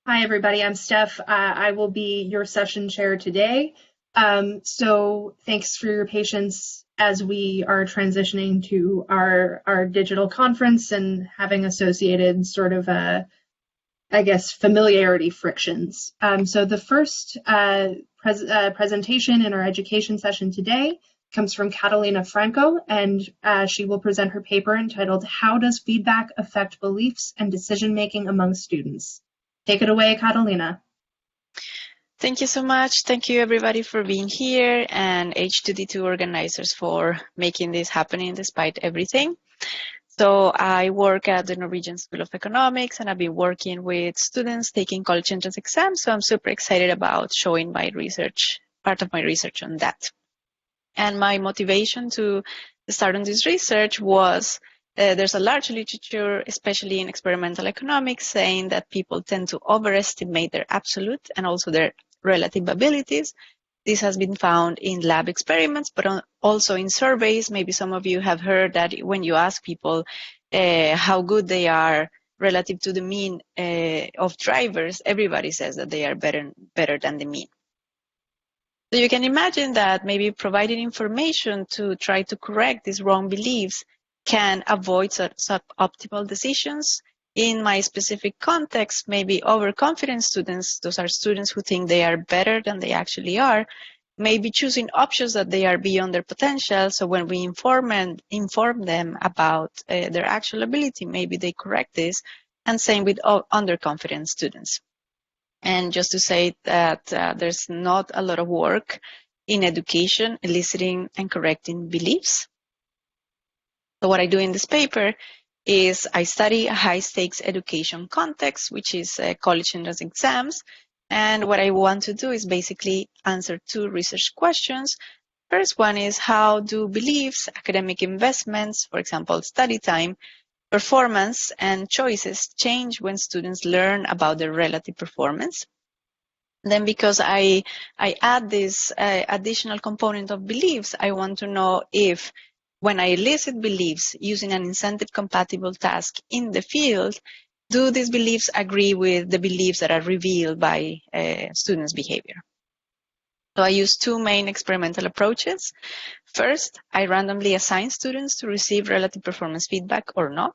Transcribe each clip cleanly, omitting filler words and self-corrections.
Hi, everybody. I'm Steph. I will be your session chair today. So thanks for your patience as we are transitioning to our digital conference and having associated sort of, I guess, familiarity frictions. So the first presentation in our education session today comes from Catalina Franco, and she will present her paper entitled, How Does Feedback Affect Beliefs and Decision-Making Among Students? Take it away, Catalina. Thank you so much. Thank you everybody for being here and H2D2 organizers for making this happening despite everything. So I work at the Norwegian School of Economics and I've been working with students taking college entrance exams. So I'm super excited about showing my research, part of my research on that. And my motivation to start on this research was there's a large literature, especially in experimental economics, saying that people tend to overestimate their absolute and also their relative abilities. This has been found in lab experiments, but also in surveys. Maybe some of you have heard that when you ask people how good they are relative to the mean of drivers, everybody says that they are better than the mean. So you can imagine that maybe providing information to try to correct these wrong beliefs can avoid suboptimal decisions. In my specific context, maybe overconfident students, those are students who think they are better than they actually are, maybe choosing options that they are beyond their potential. So when we inform them about their actual ability, maybe they correct this, and same with underconfident students. And just to say that there's not a lot of work in education eliciting and correcting beliefs. So what I do in this paper is I study a high-stakes education context, which is college entrance exams. And what I want to do is basically answer two research questions. First one is, how do beliefs, academic investments, for example, study time, performance, and choices change when students learn about their relative performance? Then because I add this additional component of beliefs, I want to know if when I elicit beliefs using an incentive-compatible task in the field, do these beliefs agree with the beliefs that are revealed by students' behavior? So I use two main experimental approaches. First, I randomly assign students to receive relative performance feedback or not.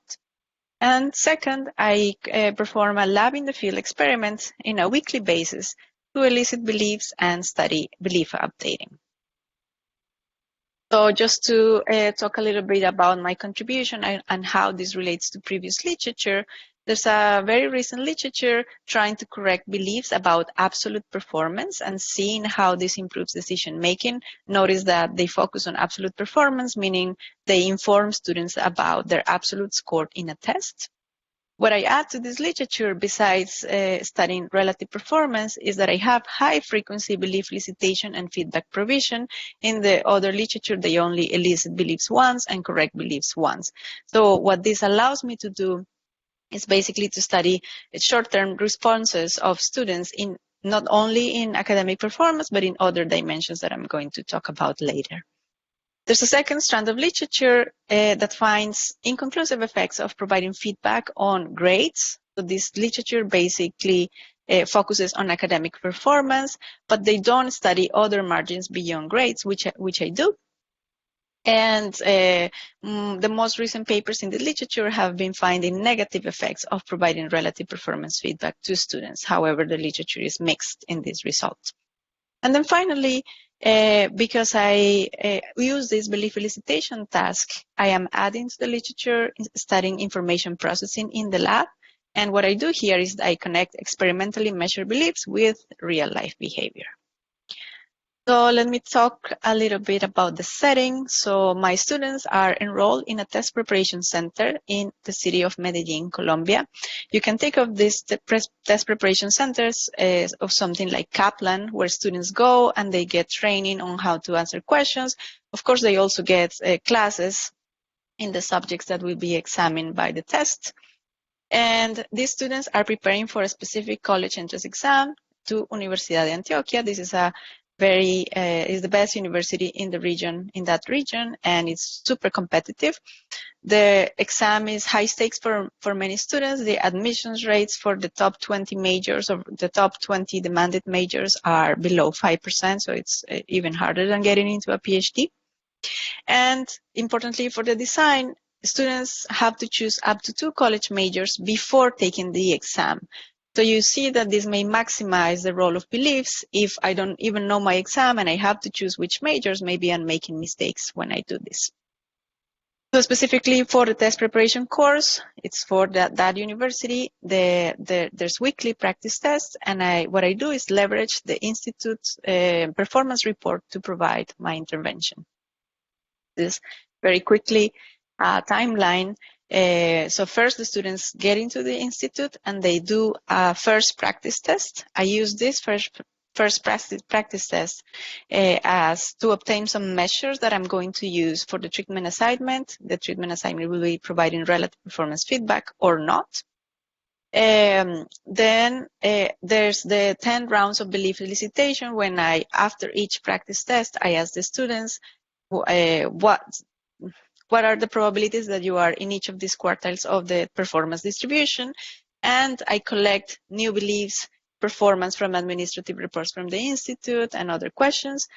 And second, I perform a lab in the field experiment in a weekly basis to elicit beliefs and study belief updating. So just to talk a little bit about my contribution and how this relates to previous literature, there's a very recent literature trying to correct beliefs about absolute performance and seeing how this improves decision making. Notice that they focus on absolute performance, meaning they inform students about their absolute score in a test. What I add to this literature, besides studying relative performance, is that I have high-frequency belief elicitation and feedback provision. In the other literature, they only elicit beliefs once and correct beliefs once. So what this allows me to do is basically to study short-term responses of students in not only in academic performance, but in other dimensions that I'm going to talk about later. There's a second strand of literature that finds inconclusive effects of providing feedback on grades. So this literature basically focuses on academic performance, but they don't study other margins beyond grades, which I do. And the most recent papers in the literature have been finding negative effects of providing relative performance feedback to students. However, the literature is mixed in these results. And then finally, because I use this belief elicitation task, I am adding to the literature, studying information processing in the lab. And what I do here is I connect experimentally measured beliefs with real-life behavior. So let me talk a little bit about the setting. So my students are enrolled in a test preparation center in the city of Medellin, Colombia. You can think of these test preparation centers as of something like Kaplan, where students go and they get training on how to answer questions. Of course, they also get classes in the subjects that will be examined by the test. And these students are preparing for a specific college entrance exam to Universidad de Antioquia. This is a is the best university in the region, in that region, and it's super competitive. The exam is high stakes for many students. The admissions rates for the top 20 majors or the top 20 demanded majors are below 5%, so it's even harder than getting into a PhD. And importantly for the design, students have to choose up to 2 college majors before taking the exam. So you see that this may maximize the role of beliefs. If I don't even know my exam and I have to choose which majors, maybe I'm making mistakes when I do this. So specifically for the test preparation course, it's for that university. There's weekly practice tests, and what I do is leverage the institute's performance report to provide my intervention. This very quickly timeline. So first the students get into the institute and they do a first practice test. I use this first practice test as to obtain some measures that I'm going to use for the treatment assignment. The treatment assignment will be providing relative performance feedback or not. Then there's the 10 rounds of belief elicitation when after each practice test, I ask the students what are the probabilities that you are in each of these quartiles of the performance distribution, and I collect new beliefs, performance from administrative reports from the institute, and other questions.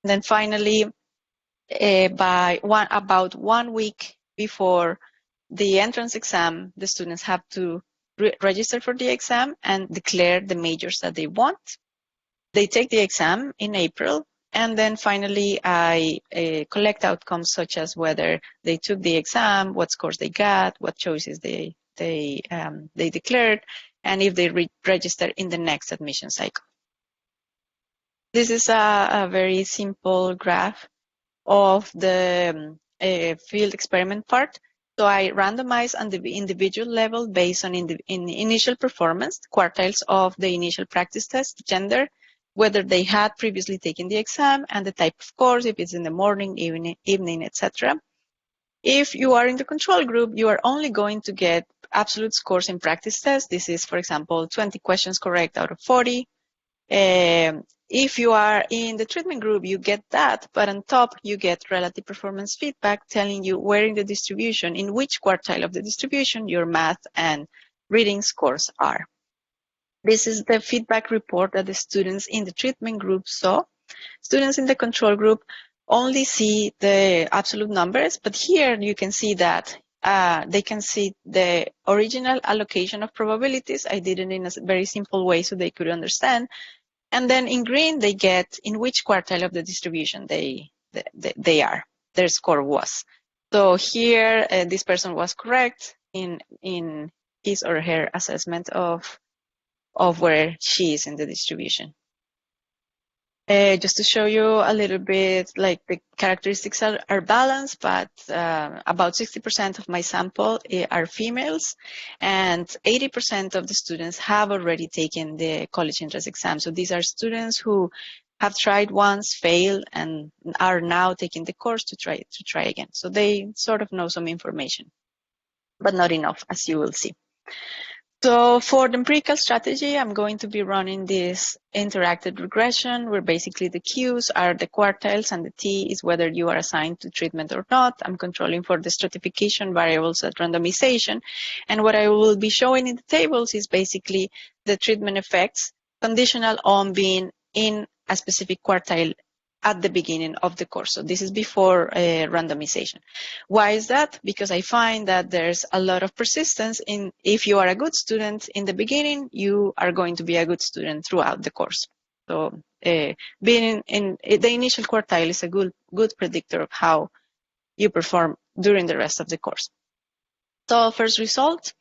And then finally, about 1 week before the entrance exam, the students have to register for the exam and declare the majors that they want. They take the exam in April, and then finally I collect outcomes such as whether they took the exam, what scores they got, what choices they declared, and if they register in the next admission cycle. This is a very simple graph of the field experiment part. So I randomize on the individual level based on in initial performance, quartiles of the initial practice test, gender, whether they had previously taken the exam, and the type of course, if it's in the morning, evening, etc. If you are in the control group, you are only going to get absolute scores in practice tests. This is, for example, 20 questions correct out of 40. If you are in the treatment group, you get that, but on top, you get relative performance feedback telling you where in the distribution, in which quartile of the distribution, your math and reading scores are. This is the feedback report that the students in the treatment group saw. Students in the control group only see the absolute numbers, but here you can see that they can see the original allocation of probabilities. I did it in a very simple way so they could understand. And then in green, they get in which quartile of the distribution they are, their score was. So here, this person was correct in his or her assessment of where she is in the distribution. Just to show you a little bit, like the characteristics are balanced, but about 60% of my sample are females, and 80% of the students have already taken the college entrance exam. So these are students who have tried once, failed, and are now taking the course to try again. So they sort of know some information, but not enough, as you will see. So for the empirical strategy, I'm going to be running this interactive regression where basically the Q's are the quartiles and the T is whether you are assigned to treatment or not. I'm controlling for the stratification variables at randomization. And what I will be showing in the tables is basically the treatment effects conditional on being in a specific quartile at the beginning of the course. So this is before randomization. Why is that? Because I find that there's a lot of persistence in if you are a good student in the beginning, you are going to be a good student throughout the course. So being in the initial quartile is a good predictor of how you perform during the rest of the course. So first result,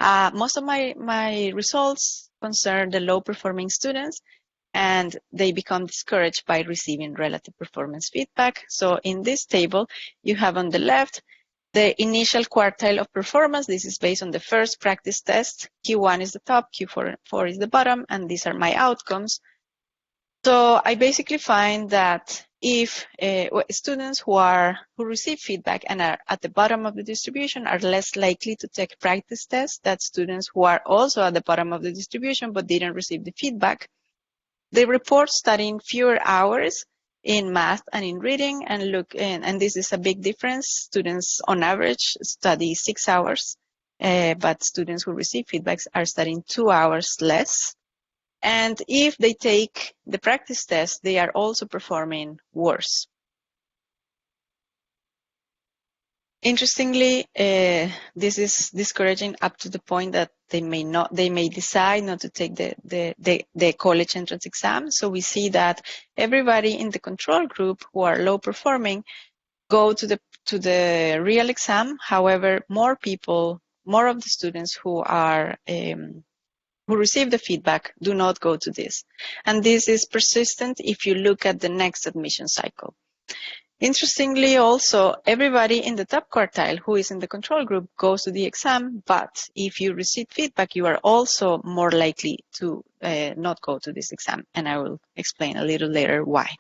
most of my results concern the low performing students, and they become discouraged by receiving relative performance feedback. So in this table, you have on the left the initial quartile of performance. This is based on the first practice test. Q1 is the top, Q4 is the bottom, and these are my outcomes. So I basically find that if students who receive feedback and are at the bottom of the distribution are less likely to take practice tests than students who are also at the bottom of the distribution but didn't receive the feedback. they report studying fewer hours in math and in reading, and this is a big difference. Students on average study 6 hours, but students who receive feedbacks are studying 2 hours less. And if they take the practice test, they are also performing worse. Interestingly, this is discouraging up to the point that they may decide not to take the college entrance exam. So we see that everybody in the control group who are low performing go to the real exam. However, more of the students who are who receive the feedback do not go to this. And this is persistent if you look at the next admission cycle. Interestingly, also, everybody in the top quartile who is in the control group goes to the exam, but if you receive feedback, you are also more likely to not go to this exam, and I will explain a little later why.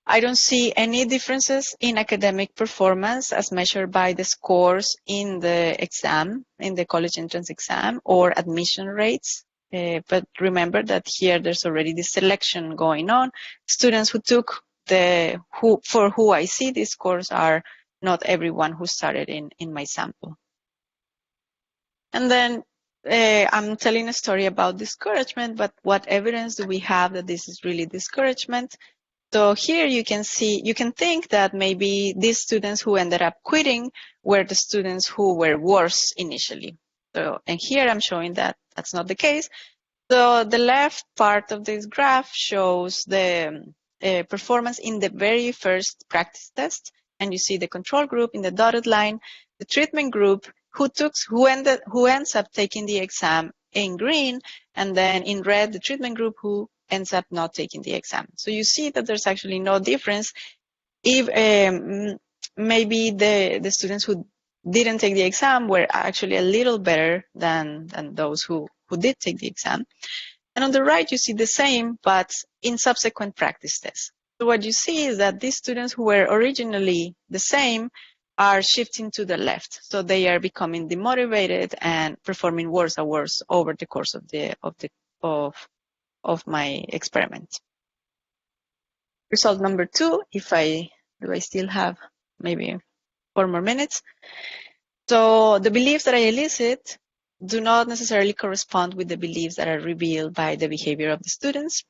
I don't see any differences in academic performance as measured by the scores in the exam, in the college entrance exam, or admission rates. But remember that here there's already this selection going on. Students who took for who I see these scores are not everyone who started in my sample. And then I'm telling a story about discouragement, but what evidence do we have that this is really discouragement? So here you can think that maybe these students who ended up quitting were the students who were worse initially. So, and here I'm showing that that's not the case. So the left part of this graph shows the performance in the very first practice test, and you see the control group in the dotted line, the treatment group who ends up taking the exam in green, and then in red the treatment group who ends up not taking the exam. So you see that there's actually no difference. If maybe the students who didn't take the exam were actually a little better than those who did take the exam. And on the right, you see the same, but in subsequent practice tests. So what you see is that these students who were originally the same are shifting to the left. So they are becoming demotivated and performing worse and worse over the course of my experiment. Result number 2, do I still have maybe 4 more minutes? So the beliefs that I elicit do not necessarily correspond with the beliefs that are revealed by the behavior of the students.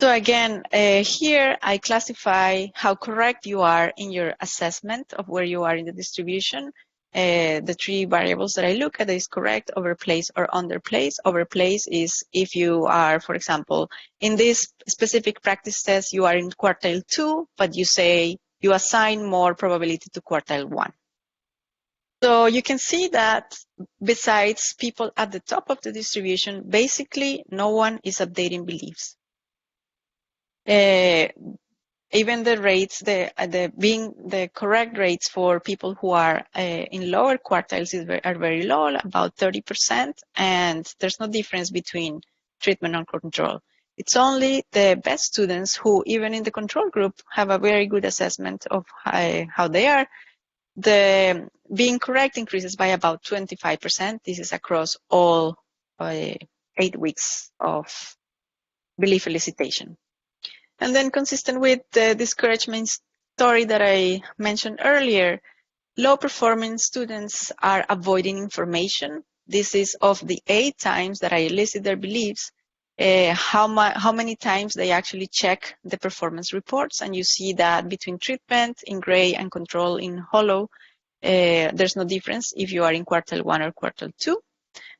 So again, here I classify how correct you are in your assessment of where you are in the distribution. The 3 variables that I look at is correct, overplace, or underplace. Overplace is if you are, for example, in this specific practice test, you are in quartile 2, but you assign more probability to quartile 1. So you can see that besides people at the top of the distribution, basically no one is updating beliefs. Even the rates, the correct rates for people who are in lower quartiles are very low, about 30%, and there's no difference between treatment and control. It's only the best students who, even in the control group, have a very good assessment of how they are. The being correct increases by about 25%. This is across all 8 weeks of belief elicitation. And then consistent with the discouragement story that I mentioned earlier, low-performing students are avoiding information. This is of the 8 times that I elicit their beliefs, how many times they actually check the performance reports. And you see that between treatment in gray and control in hollow, there's no difference if you are in quartile 1 or quartile 2.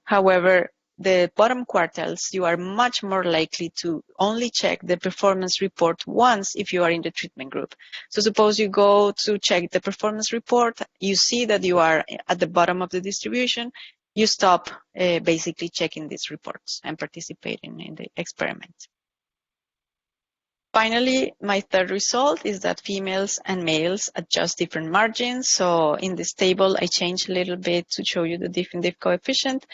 However, the bottom quartiles, you are much more likely to only check the performance report once if you are in the treatment group. So suppose you go to check the performance report, you see that you are at the bottom of the distribution, you stop basically checking these reports and participating in the experiment. Finally, my third result is that females and males adjust different margins. So in this table, I changed a little bit to show you the diff and diff coefficient.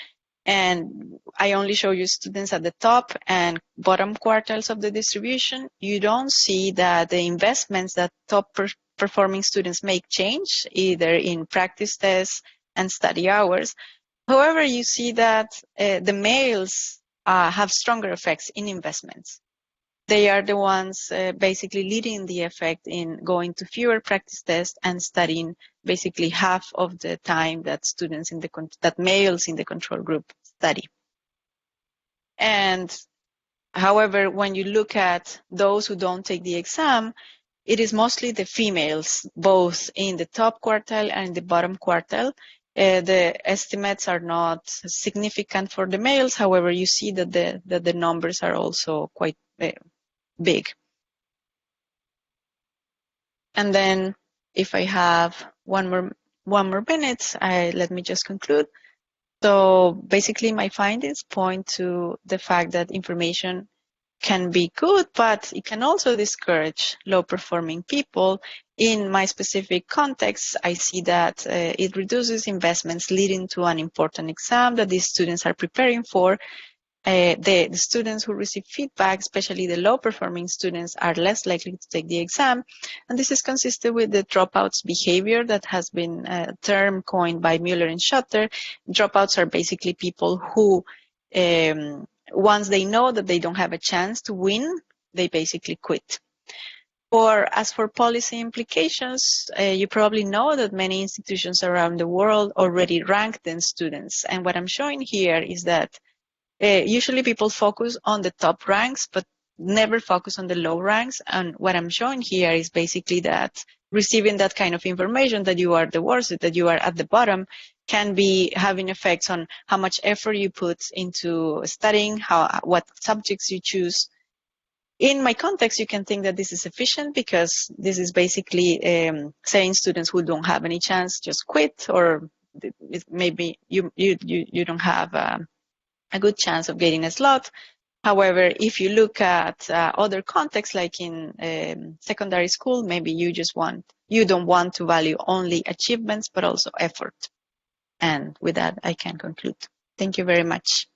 And I only show you students at the top and bottom quartiles of the distribution. You don't see that the investments that top performing students make change, either in practice tests and study hours. However, you see that the males have stronger effects in investments. They are the ones basically leading the effect in going to fewer practice tests and studying basically half of the time that students in that males in the control group study. And however, when you look at those who don't take the exam, it is mostly the females, both in the top quartile and the bottom quartile. The estimates are not significant for the males. However, you see that the numbers are also quite big. And then if I have one more minute, let me just conclude. So basically my findings point to the fact that information can be good, but it can also discourage low-performing people. In my specific context, I see that it reduces investments leading to an important exam that these students are preparing for. The students who receive feedback, especially the low-performing students, are less likely to take the exam. And this is consistent with the dropouts behavior that has been a term coined by Mueller and Schotter. Dropouts are basically people who, once they know that they don't have a chance to win, they basically quit. As for policy implications, you probably know that many institutions around the world already rank the students. And what I'm showing here is that usually people focus on the top ranks, but never focus on the low ranks. And what I'm showing here is basically that receiving that kind of information that you are the worst, that you are at the bottom, can be having effects on how much effort you put into studying, what subjects you choose. In my context, you can think that this is efficient because this is basically saying students who don't have any chance just quit, or maybe you don't have a good chance of getting a slot. However, if you look at other contexts, like in secondary school, maybe you don't want to value only achievements, but also effort. And with that, I can conclude. Thank you very much.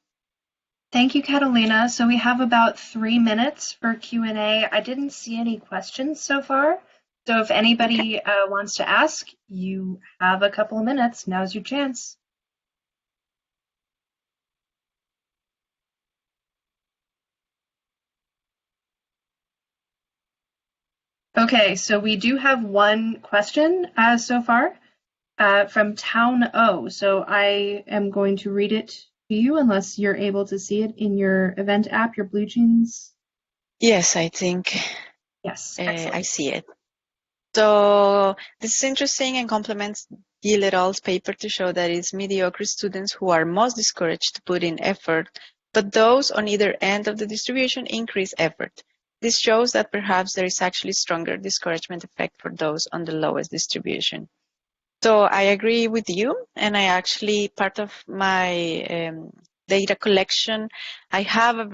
Thank you, Catalina. So we have about 3 minutes for Q&A. I didn't see any questions so far. So if anybody wants to ask, you have a couple of minutes. Now's your chance. Okay, so we do have one question so far from Town O. So I am going to read it to you unless you're able to see it in your event app, your Blue Jeans. Yes, I think. Yes, I see it. So this is interesting and complements Gill et al.'s paper to show that it's mediocre students who are most discouraged to put in effort, but those on either end of the distribution increase effort. This shows that perhaps there is actually stronger discouragement effect for those on the lowest distribution. So I agree with you, and I actually, part of my data collection, I have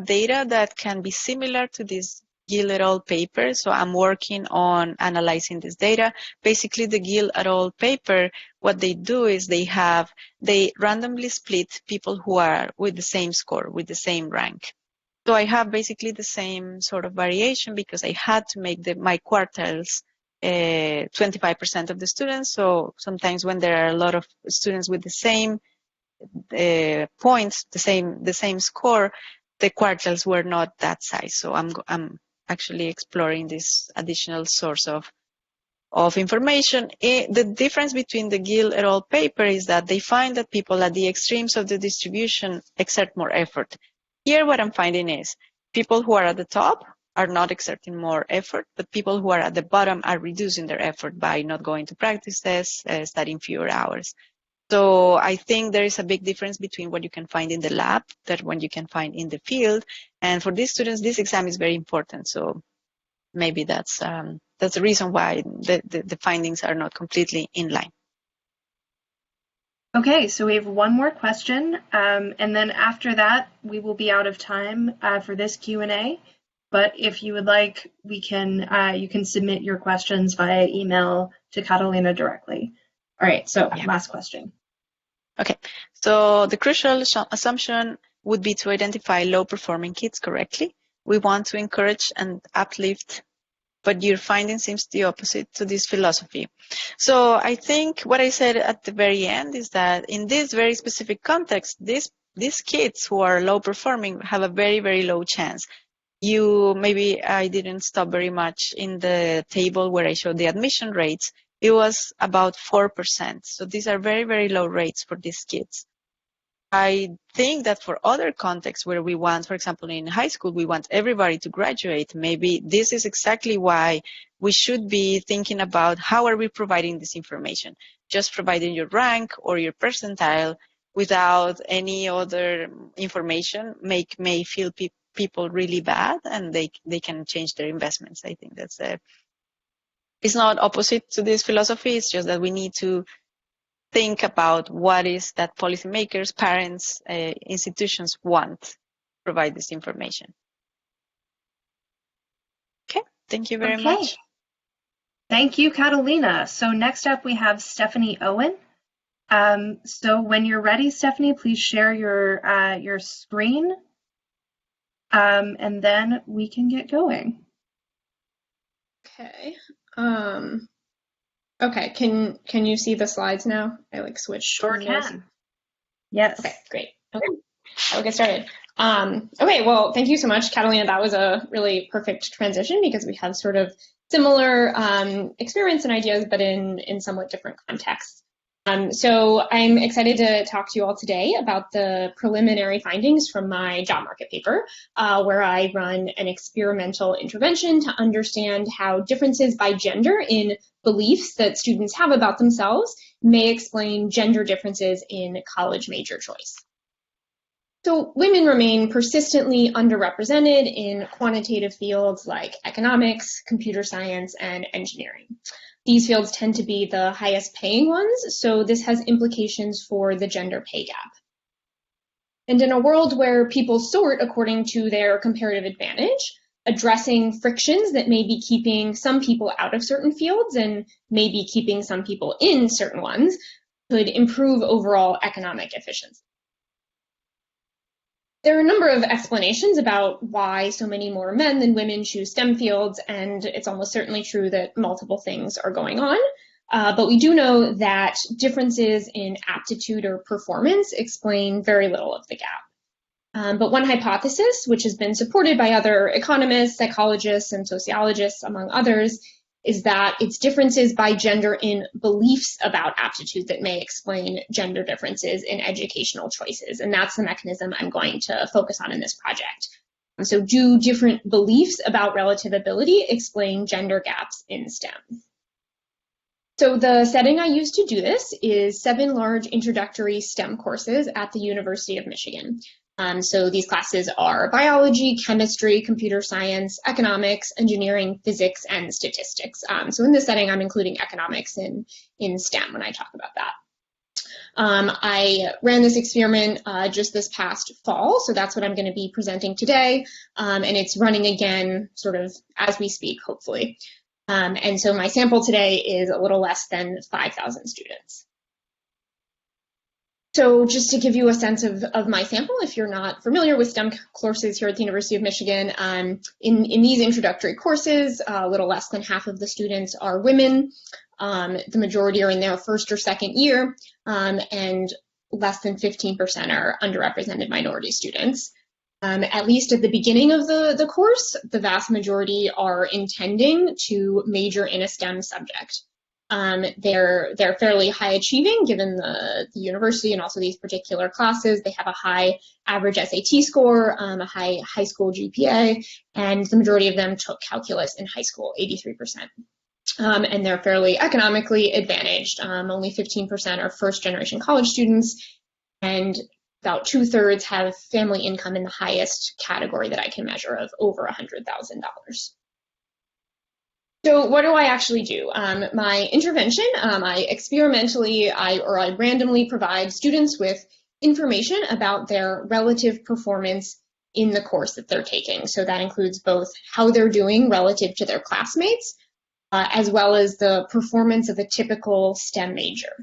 data that can be similar to this Gill et al. Paper, so I'm working on analyzing this data. Basically, the Gill et al. Paper, what they do is they randomly split people who are with the same score, with the same rank. So I have basically the same sort of variation because I had to make my quartiles 25% of the students. So sometimes when there are a lot of students with the same points, the same score, the quartiles were not that size. So I'm actually exploring this additional source of information. The difference between the Gill et al. Paper is that they find that people at the extremes of the distribution exert more effort. Here, what I'm finding is people who are at the top are not exerting more effort, but people who are at the bottom are reducing their effort by not going to practice tests, studying fewer hours. So I think there is a big difference between what you can find in the lab that what you can find in the field. And for these students, this exam is very important. So maybe that's the reason why the findings are not completely in line. Okay, so we have one more question, and then after that, we will be out of time for this Q&A. But if you would like, you can submit your questions via email to Catalina directly. All right, so last question. Okay, so the crucial assumption would be to identify low-performing kids correctly. We want to encourage and uplift, but your finding seems the opposite to this philosophy. So I think what I said at the very end is that in this very specific context, this these kids who are low performing have a very, very low chance. Maybe I didn't stop very much in the table where I showed the admission rates. It was about 4%. So these are very, very low rates for these kids. I think that for other contexts where we want, for example, in high school, we want everybody to graduate. Maybe this is exactly why we should be thinking about how are we providing this information. Just providing your rank or your percentile without any other information may feel people really bad, and they can change their investments. I think that's it's not opposite to this philosophy. It's just that we need to think about what is that policymakers, parents, institutions want to provide this information. Okay, thank you very much. Thank you, Catalina. So next up we have Stephanie Owen. So when you're ready, Stephanie, please share your screen, and then we can get going. Okay. Okay, can you see the slides now? I switched. Sure can. Yes. Okay, great. Okay, I'll get started. Okay, well, thank you so much, Catalina. That was a really perfect transition because we have sort of similar experience and ideas, but in somewhat different contexts. So I'm excited to talk to you all today about the preliminary findings from my job market paper, where I run an experimental intervention to understand how differences by gender in beliefs that students have about themselves may explain gender differences in college major choice. So women remain persistently underrepresented in quantitative fields like economics, computer science, and engineering. These fields tend to be the highest paying ones, so this has implications for the gender pay gap. And in a world where people sort according to their comparative advantage, addressing frictions that may be keeping some people out of certain fields and maybe keeping some people in certain ones could improve overall economic efficiency. There are a number of explanations about why so many more men than women choose STEM fields, and it's almost certainly true that multiple things are going on. But we do know that differences in aptitude or performance explain very little of the gap. But one hypothesis, which has been supported by other economists, psychologists, and sociologists, among others, is that it's differences by gender in beliefs about aptitude that may explain gender differences in educational choices. And that's the mechanism I'm going to focus on in this project. So do different beliefs about relative ability explain gender gaps in STEM? So the setting I use to do this is 7 large introductory STEM courses at the University of Michigan. So these classes are biology, chemistry, computer science, economics, engineering, physics, and statistics. So in this setting, I'm including economics in STEM when I talk about that. I ran this experiment just this past fall, so that's what I'm going to be presenting today, and it's running again sort of as we speak, hopefully. And so my sample today is a little less than 5,000 students. So just to give you a sense of my sample, if you're not familiar with STEM courses here at the University of Michigan, in these introductory courses, a little less than half of the students are women. The majority are in their first or second year, and less than 15% are underrepresented minority students. At least at the beginning of the course, the vast majority are intending to major in a STEM subject. They're fairly high achieving given the university and also these particular classes. They have a high average SAT score, a high school GPA, and the majority of them took calculus in high school, 83%. And they're fairly economically advantaged. Only 15% are first generation college students, and about 2/3 have family income in the highest category that I can measure of over $100,000. So what do I actually do? My intervention, I randomly provide students with information about their relative performance in the course that they're taking. So that includes both how they're doing relative to their classmates, as well as the performance of a typical STEM major.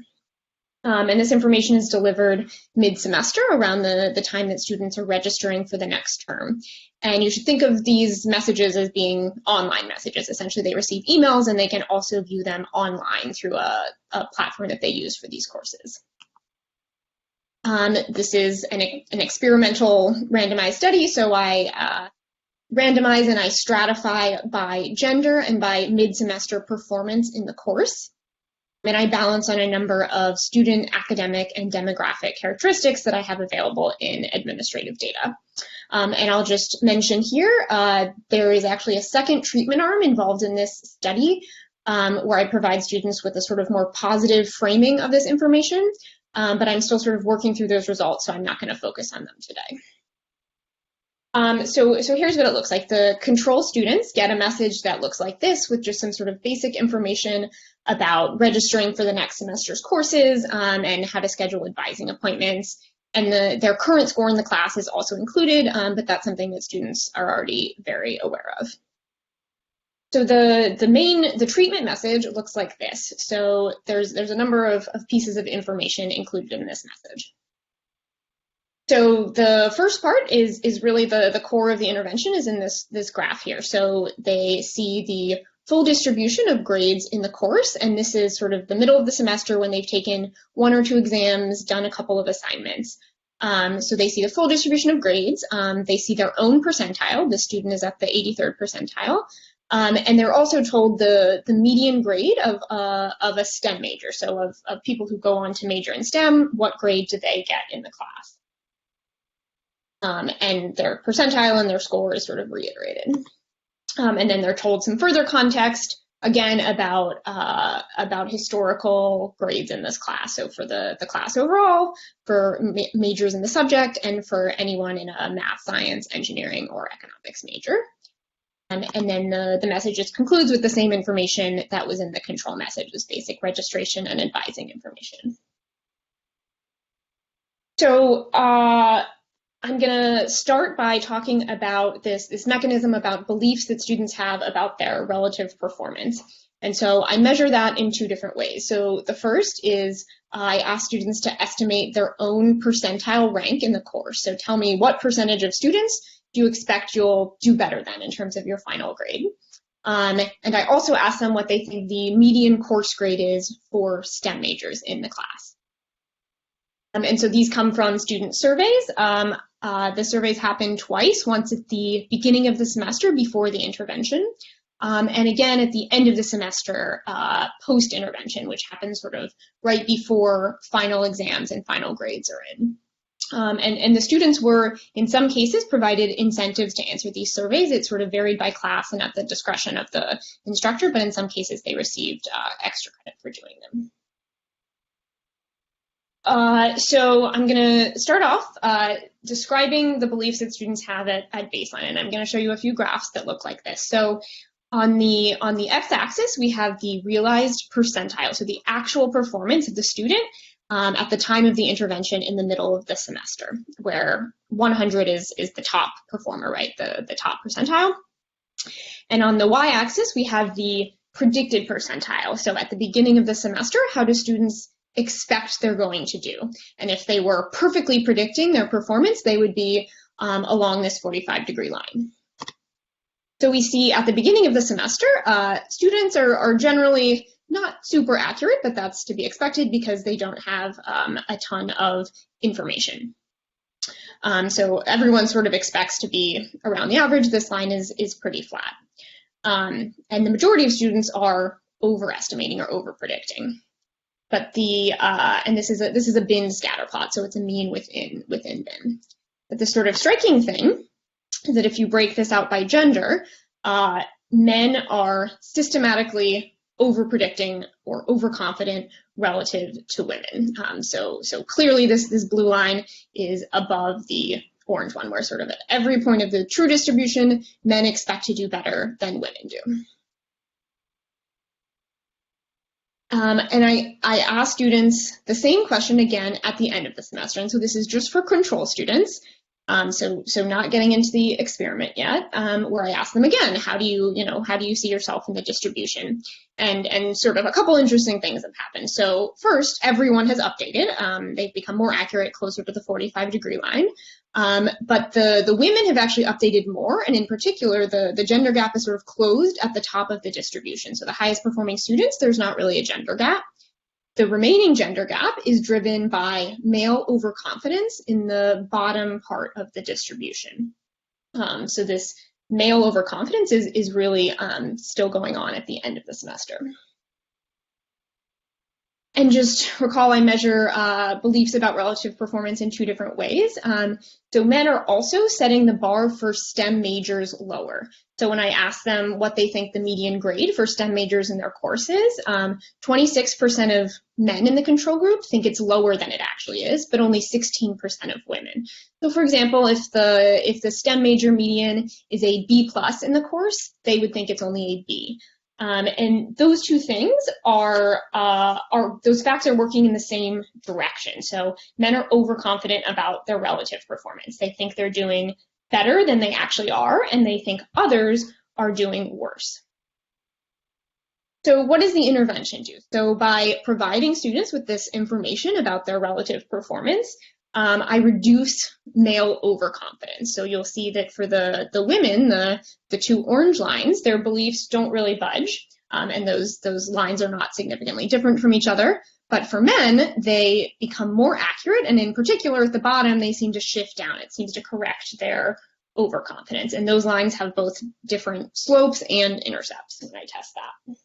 And this information is delivered mid-semester around the time that students are registering for the next term. And you should think of these messages as being online messages. Essentially, they receive emails and they can also view them online through a platform that they use for these courses. This is an experimental randomized study, so I randomize and I stratify by gender and by mid-semester performance in the course. And I balance on a number of student, academic, and demographic characteristics that I have available in administrative data. And I'll just mention here, there is actually a second treatment arm involved in this study, where I provide students with a sort of more positive framing of this information, but I'm still sort of working through those results, so I'm not going to focus on them today. So here's what it looks like. The control students get a message that looks like this, with just some sort of basic information about registering for the next semester's courses and how to schedule advising appointments. And their current score in the class is also included, but that's something that students are already very aware of. So the treatment message looks like this. So there's a number of pieces of information included in this message. So the first part is really the core of the intervention is in this graph here. So they see the full distribution of grades in the course, and this is sort of the middle of the semester when they've taken 1 or 2 exams, done a couple of assignments. So they see the full distribution of grades. They see their own percentile. The student is at the 83rd percentile. And they're also told the median grade of a STEM major. So of people who go on to major in STEM, what grade do they get in the class? And their percentile and their score is sort of reiterated. And then they're told some further context, again, about historical grades in this class. So for the class overall, for majors in the subject, and for anyone in a math, science, engineering, or economics major. And then the message just concludes with the same information that was in the control message, this basic registration and advising information. So I'm going to start by talking about this mechanism about beliefs that students have about their relative performance. And so I measure that in 2 different ways. So the first is I ask students to estimate their own percentile rank in the course. So tell me, what percentage of students do you expect you'll do better than in terms of your final grade? And I also ask them what they think the median course grade is for STEM majors in the class. And so these come from student surveys. The surveys happen twice, once at the beginning of the semester before the intervention, and again at the end of the semester post-intervention, which happens sort of right before final exams and final grades are in. And the students were, in some cases, provided incentives to answer these surveys. It sort of varied by class and at the discretion of the instructor, but in some cases they received extra credit for doing them. So I'm going to start off describing the beliefs that students have at baseline, and I'm going to show you a few graphs that look like this. So on the x-axis, we have the realized percentile, so the actual performance of the student at the time of the intervention in the middle of the semester, where 100 is the top performer, right, the top percentile. And on the y-axis, we have the predicted percentile. So at the beginning of the semester, how do students expect they're going to do? And if they were perfectly predicting their performance, they would be along this 45-degree line. So we see at the beginning of the semester, students are generally not super accurate, but that's to be expected because they don't have a ton of information. So everyone sort of expects to be around the average. This line is pretty flat. And the majority of students are overestimating or overpredicting. But and this is a bin scatter plot, so it's a mean within bin. But the sort of striking thing is that if you break this out by gender, men are systematically overpredicting or overconfident relative to women. So clearly this blue line is above the orange one, where sort of at every point of the true distribution, men expect to do better than women do. And I ask students the same question again at the end of the semester. And so this is just for control students. So not getting into the experiment yet, where I ask them again, how do you see yourself in the distribution? And sort of a couple interesting things have happened. So first, everyone has updated. They've become more accurate, closer to the 45-degree line. But the women have actually updated more, and in particular, the gender gap is sort of closed at the top of the distribution. So the highest performing students, there's not really a gender gap. The remaining gender gap is driven by male overconfidence in the bottom part of the distribution. So this male overconfidence is really still going on at the end of the semester. And just recall, I measure beliefs about relative performance in two different ways. So men are also setting the bar for STEM majors lower. So when I ask them what they think the median grade for STEM majors in their course is, 26% of men in the control group think it's lower than it actually is, but only 16% of women. So for example, if the STEM major median is a B+ in the course, they would think it's only a B. And those two things those facts are working in the same direction. So men are overconfident about their relative performance. They think they're doing better than they actually are, and they think others are doing worse. So what does the intervention do? So by providing students with this information about their relative performance, I reduce male overconfidence. So you'll see that for the women, the two orange lines, their beliefs don't really budge, and those lines are not significantly different from each other. But for men, they become more accurate, and in particular at the bottom, they seem to shift down. It seems to correct their overconfidence, and those lines have both different slopes and intercepts when I test that.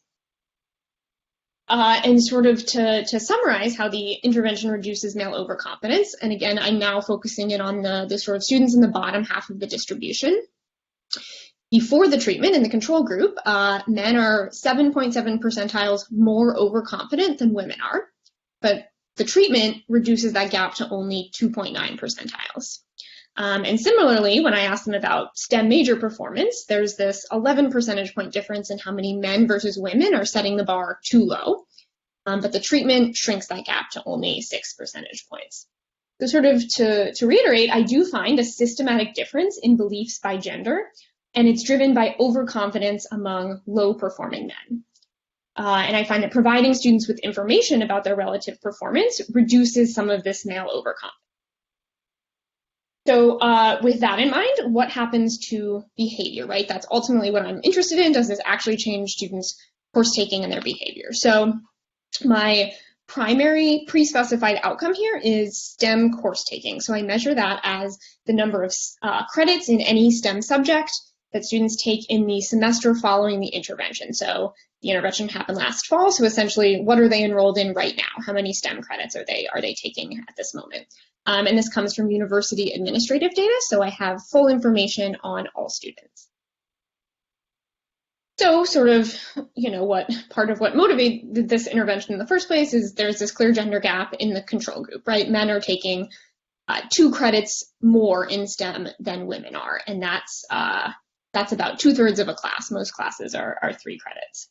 And sort of to summarize how the intervention reduces male overconfidence, and again, I'm now focusing in on the sort of students in the bottom half of the distribution. Before the treatment in the control group, men are 7.7 percentiles more overconfident than women are, but the treatment reduces that gap to only 2.9 percentiles. And similarly, when I ask them about STEM major performance, there's this 11 percentage point difference in how many men versus women are setting the bar too low. But the treatment shrinks that gap to only 6 percentage points. So sort of to reiterate, I do find a systematic difference in beliefs by gender, and it's driven by overconfidence among low-performing men. And I find that providing students with information about their relative performance reduces some of this male overconfidence. So with that in mind, what happens to behavior, right? That's ultimately what I'm interested in. Does this actually change students' course taking and their behavior? So my primary pre-specified outcome here is STEM course taking. So I measure that as the number of credits in any STEM subject that students take in the semester following the intervention. So the intervention happened last fall. So essentially, what are they enrolled in right now? How many STEM credits are they taking at this moment? And this comes from university administrative data, so I have full information on all students. So sort of, part of what motivated this intervention in the first place is there's this clear gender gap in the control group, right? Men are taking 2 credits more in STEM than women are, and that's about 2/3 of a class. Most classes are 3 credits.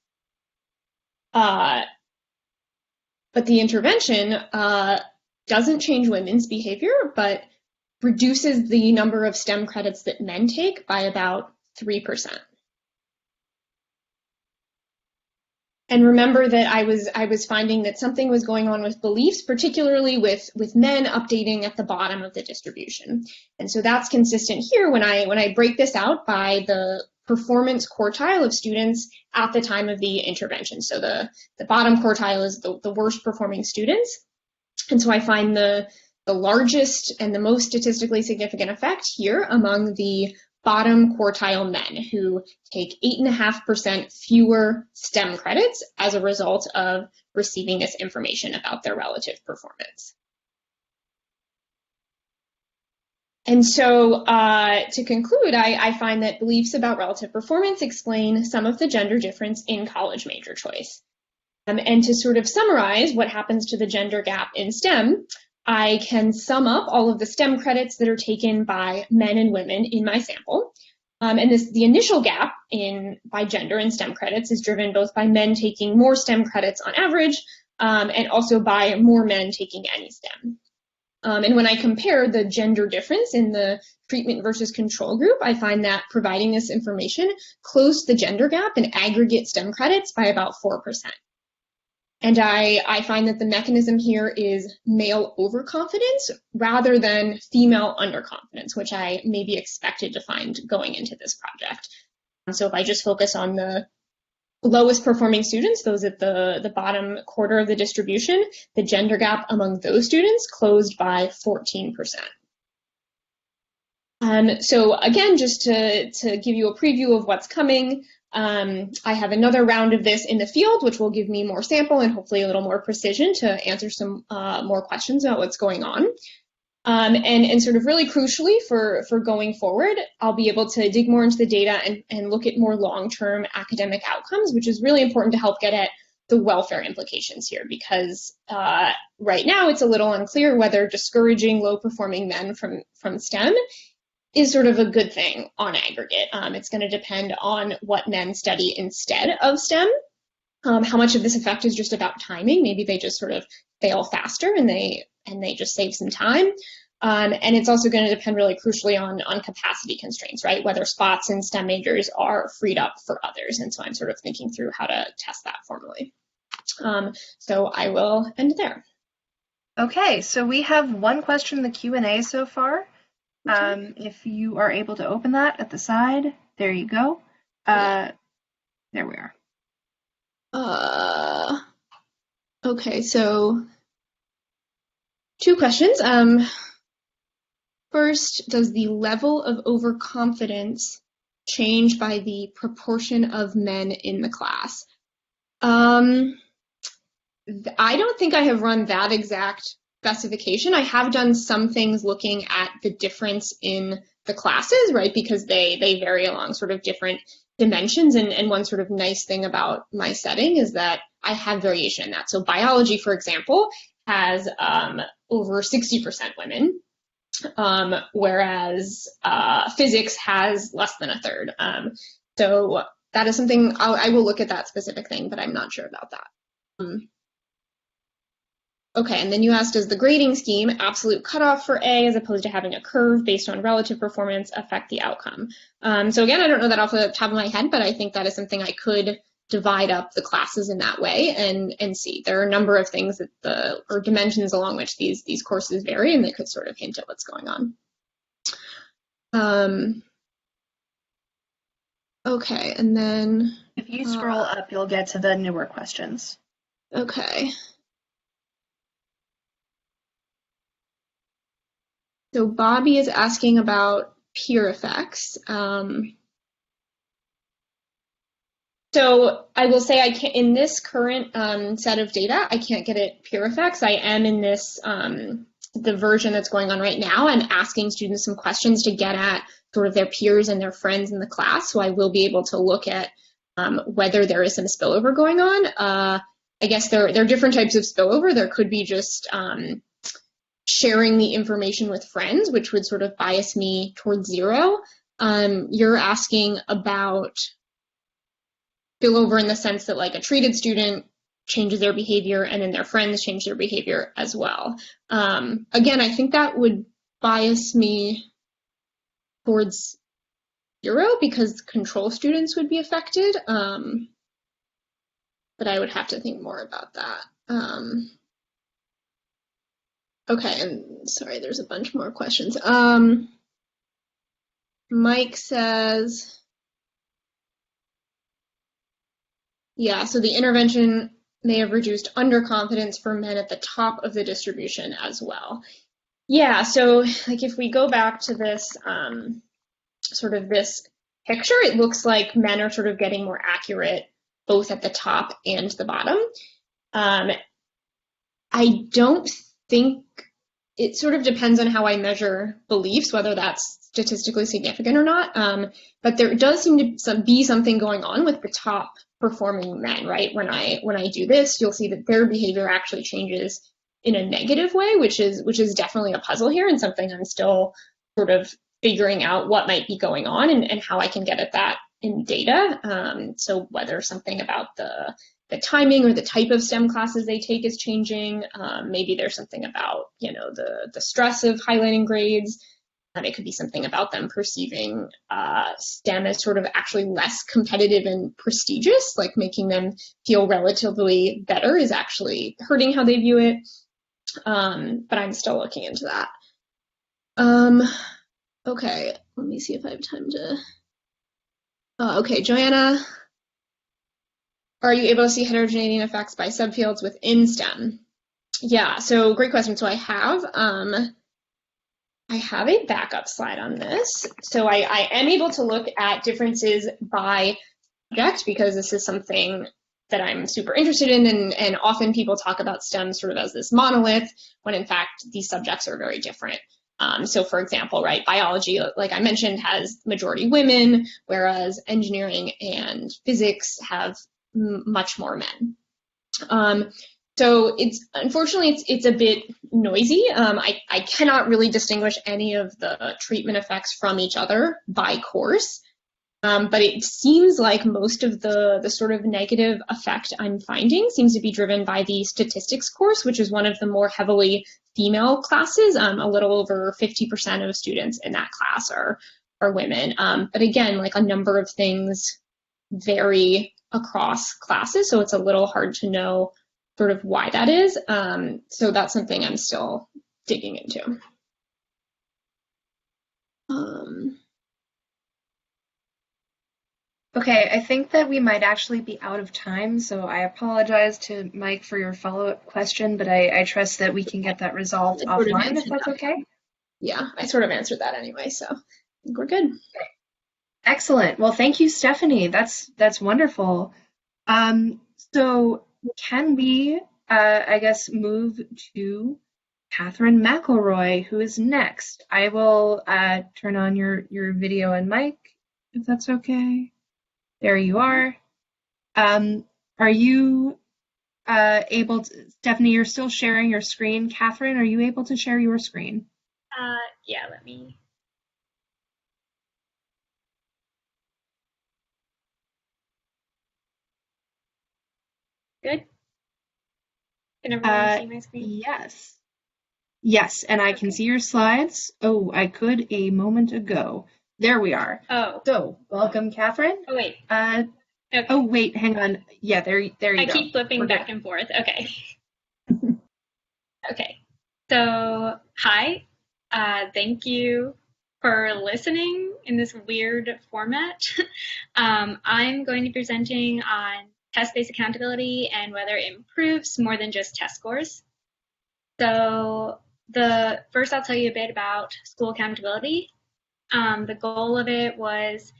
But the intervention doesn't change women's behavior, but reduces the number of STEM credits that men take by about 3%. And remember that I was finding that something was going on with beliefs, particularly with men updating at the bottom of the distribution. And so that's consistent here when I break this out by the performance quartile of students at the time of the intervention. So the bottom quartile is the worst performing students. And so I find the largest and the most statistically significant effect here among the bottom quartile men who take 8.5% fewer STEM credits as a result of receiving this information about their relative performance. And so to conclude, I find that beliefs about relative performance explain some of the gender difference in college major choice. And to sort of summarize what happens to the gender gap in STEM, I can sum up all of the STEM credits that are taken by men and women in my sample. And the initial gap by gender in STEM credits is driven both by men taking more STEM credits on average, and also by more men taking any STEM. And when I compare the gender difference in the treatment versus control group, I find that providing this information closed the gender gap in aggregate STEM credits by about 4%. And I find that the mechanism here is male overconfidence rather than female underconfidence, which I maybe expected to find going into this project. So if I just focus on the lowest performing students, those at the bottom quarter of the distribution, the gender gap among those students closed by 14%. So again, just to give you a preview of what's coming, I have another round of this in the field, which will give me more sample and hopefully a little more precision to answer some more questions about what's going on. And sort of really crucially for going forward, I'll be able to dig more into the data and look at more long-term academic outcomes, which is really important to help get at the welfare implications here, because right now it's a little unclear whether discouraging low-performing men from STEM is sort of a good thing on aggregate. It's going to depend on what men study instead of STEM. How much of this effect is just about timing? Maybe they just sort of fail faster and they just save some time. And it's also going to depend really crucially on capacity constraints, right? Whether spots in STEM majors are freed up for others. And so I'm sort of thinking through how to test that formally. So I will end there. Okay, so we have one question in the Q&A so far. If you are able to open that at the side, there you go. There we are. Okay, so 2 questions. First, does the level of overconfidence change by the proportion of men in the class? I don't think I have run that exact specification. I have done some things looking at the difference in the classes, right? Because they vary along sort of different dimensions. And one sort of nice thing about my setting is that I have variation in that. So biology, for example, has over 60% women, whereas physics has less than a third. So that is something I will look at that specific thing, but I'm not sure about that. Okay, and then you asked, does the grading scheme, absolute cutoff for A as opposed to having a curve based on relative performance, affect the outcome? So again, I don't know that off the top of my head, but I think that is something I could divide up the classes in that way and see. There are a number of things that or dimensions along which these courses vary, and they could sort of hint at what's going on. Okay, and then If you scroll up, you'll get to the newer questions. Okay. So Bobby is asking about peer effects. So I will say I can't, in this current set of data, I can't get at peer effects. I am in this, the version that's going on right now. I'm asking students some questions to get at sort of their peers and their friends in the class. So I will be able to look at whether there is some spillover going on. I guess there are different types of spillover. There could be just sharing the information with friends, which would sort of bias me towards 0. You're asking about spillover in the sense that like a treated student changes their behavior and then their friends change their behavior as well. Again, I think that would bias me towards 0 because control students would be affected. But I would have to think more about that. Okay, and sorry, there's a bunch more questions. Mike says, yeah, so the intervention may have reduced underconfidence for men at the top of the distribution as well. Yeah, so like if we go back to this sort of this picture, it looks like men are sort of getting more accurate both at the top and the bottom. I don't think, it sort of depends on how I measure beliefs, whether that's statistically significant or not. But there does seem to be something going on with the top performing men, right? When I do this, you'll see that their behavior actually changes in a negative way, which is definitely a puzzle here and something I'm still sort of figuring out what might be going on and how I can get at that in data. So whether something about the timing or the type of STEM classes they take is changing. Maybe there's something about, the stress of highlighting grades. It could be something about them perceiving STEM as sort of actually less competitive and prestigious, like making them feel relatively better is actually hurting how they view it. But I'm still looking into that. Okay, let me see if I have time to. Okay, Joanna Are you able to see heterogeneity and effects by subfields within STEM? Yeah, so great question. So I have a backup slide on this. So I am able to look at differences by subject because this is something that I'm super interested in, and often people talk about STEM sort of as this monolith, when in fact these subjects are very different. So for example, right, biology, like I mentioned, has majority women, whereas engineering and physics have much more men. So unfortunately it's a bit noisy. I cannot really distinguish any of the treatment effects from each other by course. But it seems like most of the sort of negative effect I'm finding seems to be driven by the statistics course, which is one of the more heavily female classes. A little over 50% of students in that class are women. But again, like a number of things vary across classes, so it's a little hard to know sort of why that is. So that's something I'm still digging into. Okay, I think that we might actually be out of time, so I apologize to Mike for your follow-up question, but I trust that we can get that resolved offline, if that's okay. Yeah, I sort of answered that anyway, so I think we're good. Excellent. Well, thank you, Stephanie. That's wonderful. So can we, I guess, move to Katherine McElroy, who is next? I will turn on your video and mic, if that's okay. There you are. Are you able to, Stephanie, you're still sharing your screen. Katherine, are you able to share your screen? Yeah, let me. Good? Can everyone see my screen? Yes. Yes, and I can see your slides. Oh, I could a moment ago. There we are. Oh. So, welcome, Katherine. Oh, wait. Okay. Oh, wait, hang on. Yeah, there you go. I keep flipping back and forth. Okay. Okay. So, hi. Thank you for listening in this weird format. I'm going to be presenting on test-based accountability and whether it improves more than just test scores. So, first I'll tell you a bit about school accountability. The goal of it was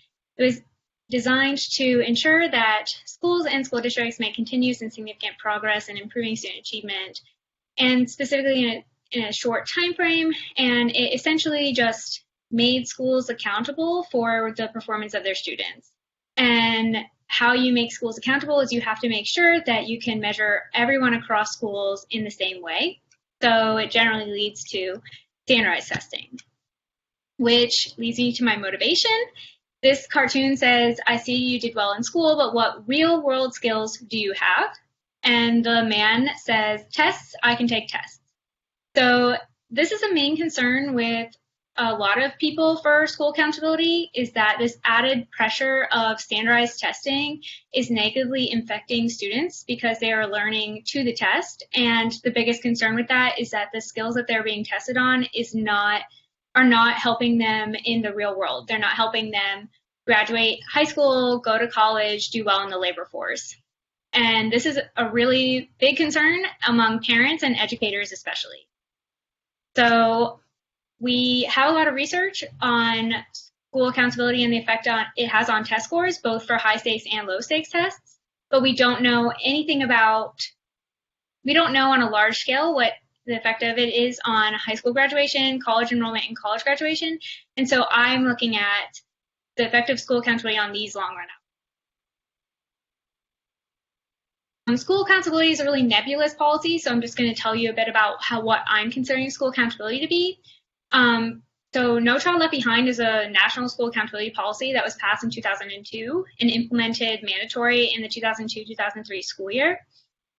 designed to ensure that schools and school districts make continuous and significant progress in improving student achievement, and specifically in a short time frame. And it essentially just made schools accountable for the performance of their students. And how you make schools accountable is you have to make sure that you can measure everyone across schools in the same way. So it generally leads to standardized testing, which leads me to my motivation. This cartoon says, I see you did well in school, but what real world skills do you have? And the man says, tests, I can take tests. So this is a main concern with a lot of people for school accountability, is that this added pressure of standardized testing is negatively infecting students because they are learning to the test. And the biggest concern with that is that the skills that they're being tested on are not helping them in the real world. They're not helping them graduate high school, go to college, do well in the labor force. And this is a really big concern among parents and educators especially. So we have a lot of research on school accountability and the effect it has on test scores, both for high stakes and low stakes tests, but we don't know anything we don't know on a large scale what the effect of it is on high school graduation, college enrollment, and college graduation. And so I'm looking at the effect of school accountability on these long run outcomes. School accountability is a really nebulous policy, so I'm just going to tell you a bit about what I'm considering school accountability to be. So No Child Left Behind is a national school accountability policy that was passed in 2002 and implemented mandatory in the 2002-2003 school year.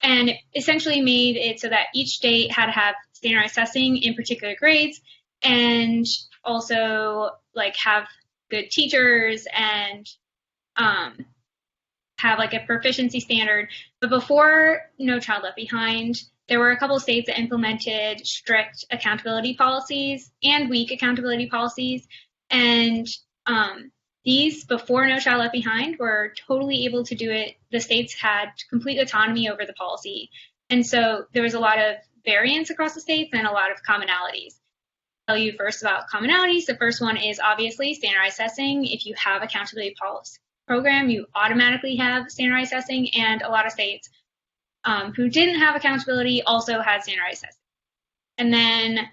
And it essentially made it so that each state had to have standardized testing in particular grades, and also like have good teachers and have like a proficiency standard. But before No Child Left Behind, there were a couple of states that implemented strict accountability policies and weak accountability policies. And these, before No Child Left Behind, were totally able to do it. The states had complete autonomy over the policy. And so there was a lot of variance across the states and a lot of commonalities. I'll tell you first about commonalities. The first one is obviously standardized testing. If you have accountability policy program, you automatically have standardized testing, and a lot of states who didn't have accountability also had standardized testing. And then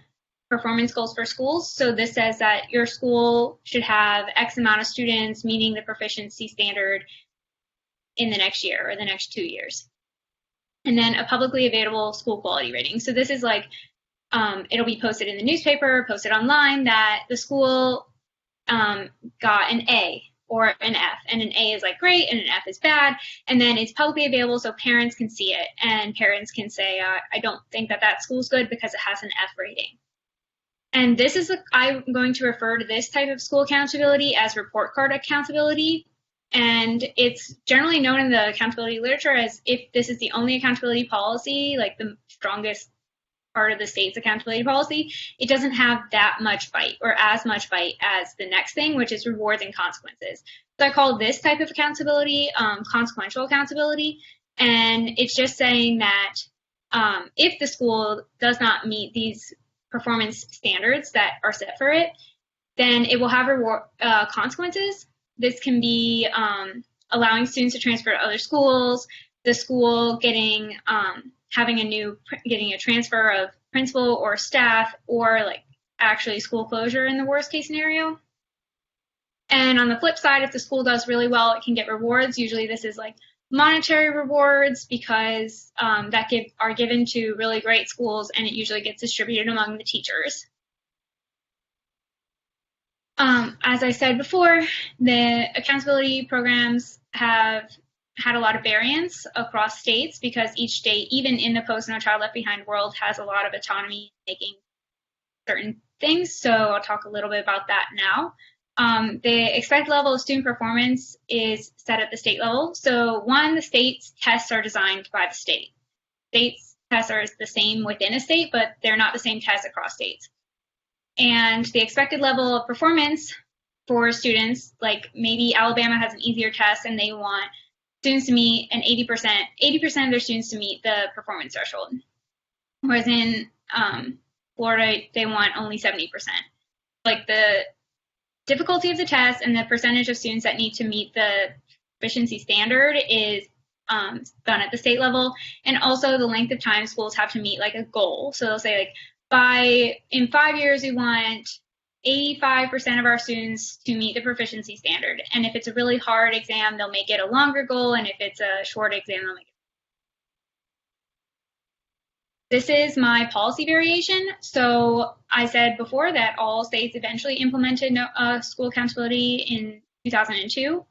performance goals for schools. So this says that your school should have X amount of students meeting the proficiency standard in the next year or the next 2 years. And then a publicly available school quality rating. So this is like, it'll be posted in the newspaper, posted online, that the school got an A or an F, and an A is like great and an F is bad, and then it's publicly available so parents can see it, and parents can say, I don't think that that school's good because it has an F rating. And this is, I'm going to refer to this type of school accountability as report card accountability, and it's generally known in the accountability literature as if this is the only accountability policy, like the strongest part of the state's accountability policy, it doesn't have that much bite or as much bite as the next thing, which is rewards and consequences. So I call this type of accountability consequential accountability, and it's just saying that if the school does not meet these performance standards that are set for it, then it will have consequences. This can be allowing students to transfer to other schools, the school getting a transfer of principal or staff, or like actually school closure in the worst case scenario. And on the flip side, if the school does really well, it can get rewards. Usually this is like monetary rewards because that are given to really great schools, and it usually gets distributed among the teachers. As I said before, the accountability programs have had a lot of variance across states because each state, even in the post No Child Left Behind world, has a lot of autonomy making certain things. So I'll talk a little bit about that now. The expected level of student performance is set at the state level. So one, the state's tests are designed by the state. State's tests are the same within a state, but they're not the same tests across states. And the expected level of performance for students, like maybe Alabama has an easier test and they want students to meet an 80% of their students to meet the performance threshold. Whereas in Florida, they want only 70%. Like the difficulty of the test and the percentage of students that need to meet the proficiency standard is done at the state level. And also the length of time schools have to meet like a goal. So they'll say like, in 5 years, we want 85% of our students to meet the proficiency standard. And if it's a really hard exam, they'll make it a longer goal. And if it's a short exam, they'll make it. This is my policy variation. So I said before that all states eventually implemented school accountability in 2002.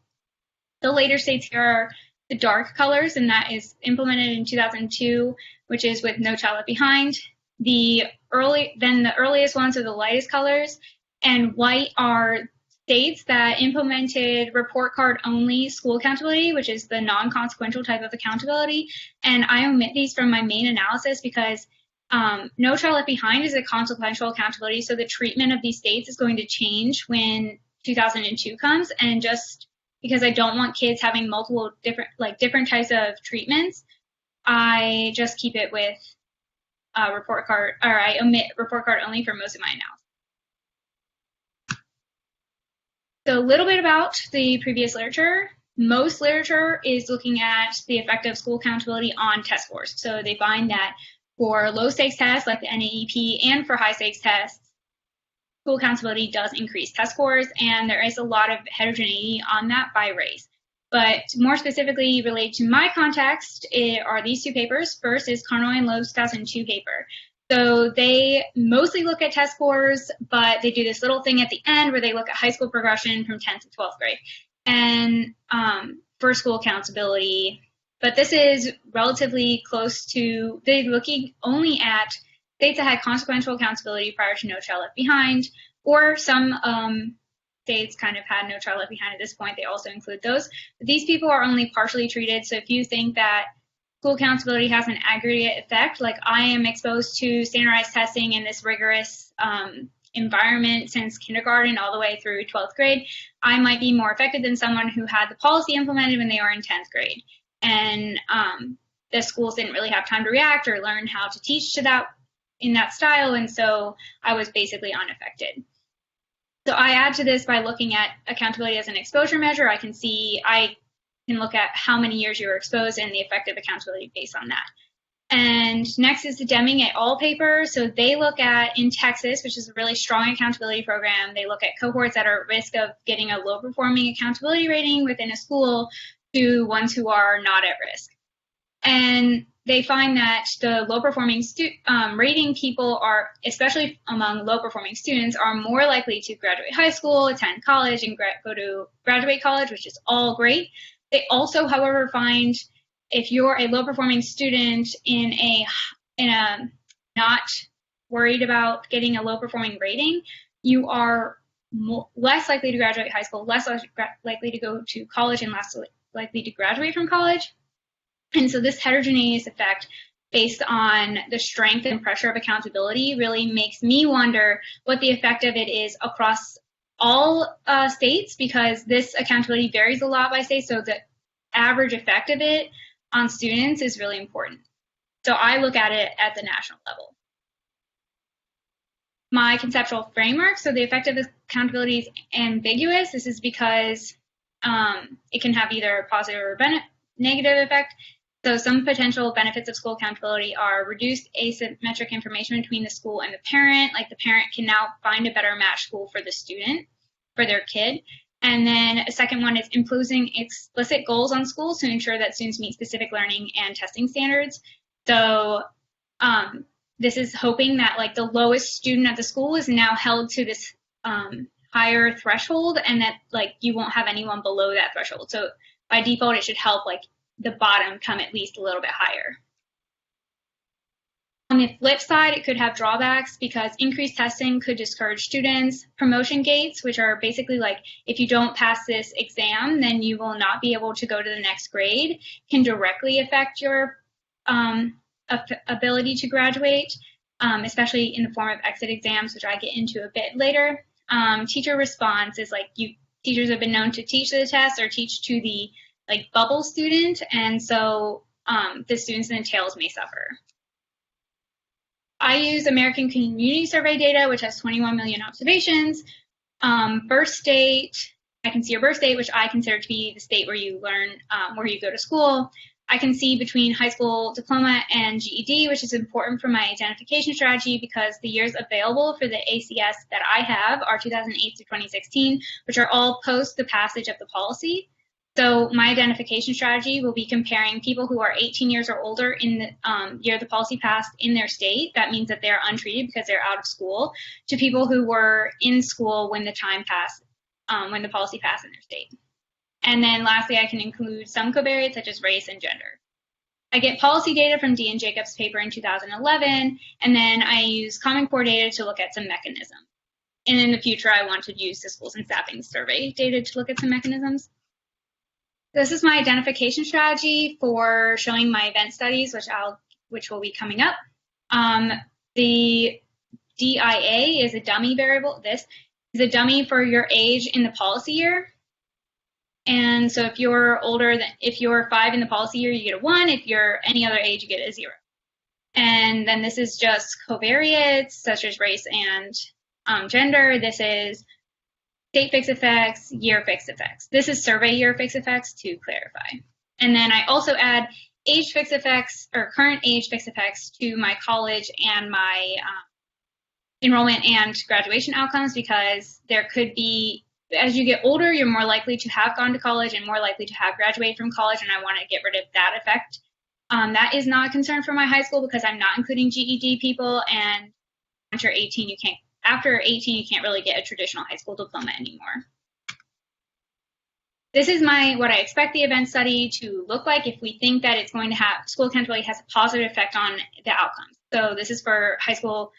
The later states here are the dark colors, and that is implemented in 2002, which is with No Child Left Behind. The earliest ones are the lightest colors, and white are states that implemented report card only school accountability, which is the non-consequential type of accountability. And I omit these from my main analysis because No Child Left Behind is a consequential accountability, so the treatment of these states is going to change when 2002 comes. And just because I don't want kids having multiple different types of treatments, I just keep it with report card, or I omit report card only for most of my analysis. So a little bit about the previous literature. Most literature is looking at the effect of school accountability on test scores. So they find that for low stakes tests like the NAEP and for high stakes tests, school accountability does increase test scores, and there is a lot of heterogeneity on that by race. But more specifically related to my context are these two papers. First is Conroy and Loeb's 2002 paper. So they mostly look at test scores, but they do this little thing at the end where they look at high school progression from 10th to 12th grade and for school accountability. But this is relatively close to, they're looking only at states that had consequential accountability prior to No Child Left Behind, or some states kind of had No Child Left Behind at this point. They also include those. But these people are only partially treated. So if you think that school accountability has an aggregate effect, like I am exposed to standardized testing in this rigorous environment since kindergarten all the way through 12th grade, I might be more effective than someone who had the policy implemented when they were in 10th grade. And the schools didn't really have time to react or learn how to teach to that in that style, and so I was basically unaffected. So I add to this by looking at accountability as an exposure measure. I can look at how many years you were exposed and the effective accountability based on that. And next is the Deming et al. Paper. So they look at, in Texas, which is a really strong accountability program, they look at cohorts that are at risk of getting a low performing accountability rating within a school to ones who are not at risk. And they find that the low-performing rating people are, especially among low-performing students, are more likely to graduate high school, attend college, and go to graduate college, which is all great. They also, however, find if you're a low-performing student in a not worried about getting a low-performing rating, you are less likely to graduate high school, less likely to go to college, and less likely to graduate from college. And so this heterogeneous effect based on the strength and pressure of accountability really makes me wonder what the effect of it is across all states, because this accountability varies a lot by state, so the average effect of it on students is really important. So I look at it at the national level. My conceptual framework, so the effect of accountability is ambiguous. This is because it can have either a positive or negative effect. So some potential benefits of school accountability are reduced asymmetric information between the school and the parent. Like the parent can now find a better match school for the student, for their kid. And then a second one is imposing explicit goals on schools to ensure that students meet specific learning and testing standards. So this is hoping that like the lowest student at the school is now held to this higher threshold, and that like you won't have anyone below that threshold. So by default, it should help like the bottom come at least a little bit higher. On the flip side, it could have drawbacks because increased testing could discourage students. Promotion gates, which are basically like if you don't pass this exam, then you will not be able to go to the next grade, can directly affect your ability to graduate, especially in the form of exit exams, which I get into a bit later. Teacher response is like teachers have been known to teach the test or teach to the like bubble student, and so the students in the tails may suffer. I use American Community Survey data, which has 21 million observations. Birth state, I can see your birth state, which I consider to be the state where you learn, where you go to school. I can see between high school diploma and GED, which is important for my identification strategy because the years available for the ACS that I have are 2008 to 2016, which are all post the passage of the policy. So my identification strategy will be comparing people who are 18 years or older in the year the policy passed in their state. That means that they're untreated because they're out of school, to people who were in school when the time passed, when the policy passed in their state. And then lastly, I can include some covariates such as race and gender. I get policy data from Dee and Jacobs' paper in 2011, and then I use Common Core data to look at some mechanisms. And in the future, I want to use the Schools and Staffing Survey data to look at some mechanisms. This is my identification strategy for showing my event studies, which will be coming up. The DIA is a dummy variable. This is a dummy for your age in the policy year. And so if you're if you're 5 in the policy year, you get a 1. If you're any other age, you get a 0. And then this is just covariates such as race and gender. This is state fixed effects, year fixed effects. This is survey year fixed effects to clarify. And then I also add age fixed effects or current age fixed effects to my college and my enrollment and graduation outcomes, because there could be, as you get older, you're more likely to have gone to college and more likely to have graduated from college, and I want to get rid of that effect. That is not a concern for my high school because I'm not including GED people, and after 18, you can't really get a traditional high school diploma anymore. This is what I expect the event study to look like if we think that it's going to have, school accountability has a positive effect on the outcomes. So this is for high school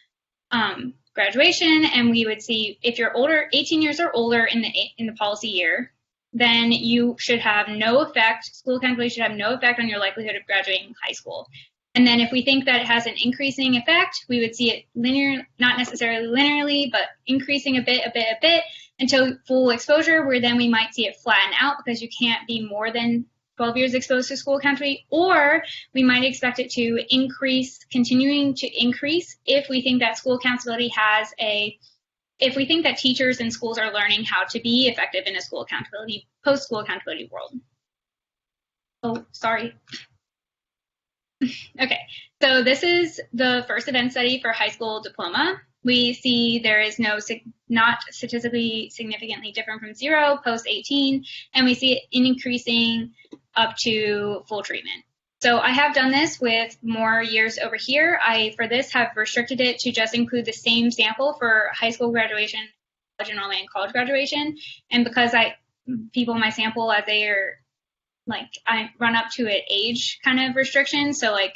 graduation, and we would see if you're 18 years or older in the policy year, then you should have no effect, school accountability should have no effect on your likelihood of graduating high school. And then if we think that it has an increasing effect, we would see it linear, not necessarily linearly, but increasing a bit until full exposure, where then we might see it flatten out because you can't be more than 12 years exposed to school accountability, or we might expect it to increase, continuing to increase, if we think that school accountability if we think that teachers and schools are learning how to be effective in a school accountability, post-school accountability world. Oh, sorry. Okay, so this is the first event study for high school diploma. We see there is not statistically significantly different from 0 post 18, and we see it increasing up to full treatment. So I have done this with more years over here. I, for this, have restricted it to just include the same sample for high school graduation, college enrollment, and college graduation. And because people in my sample, as they are, like, I run up to an age kind of restriction. So like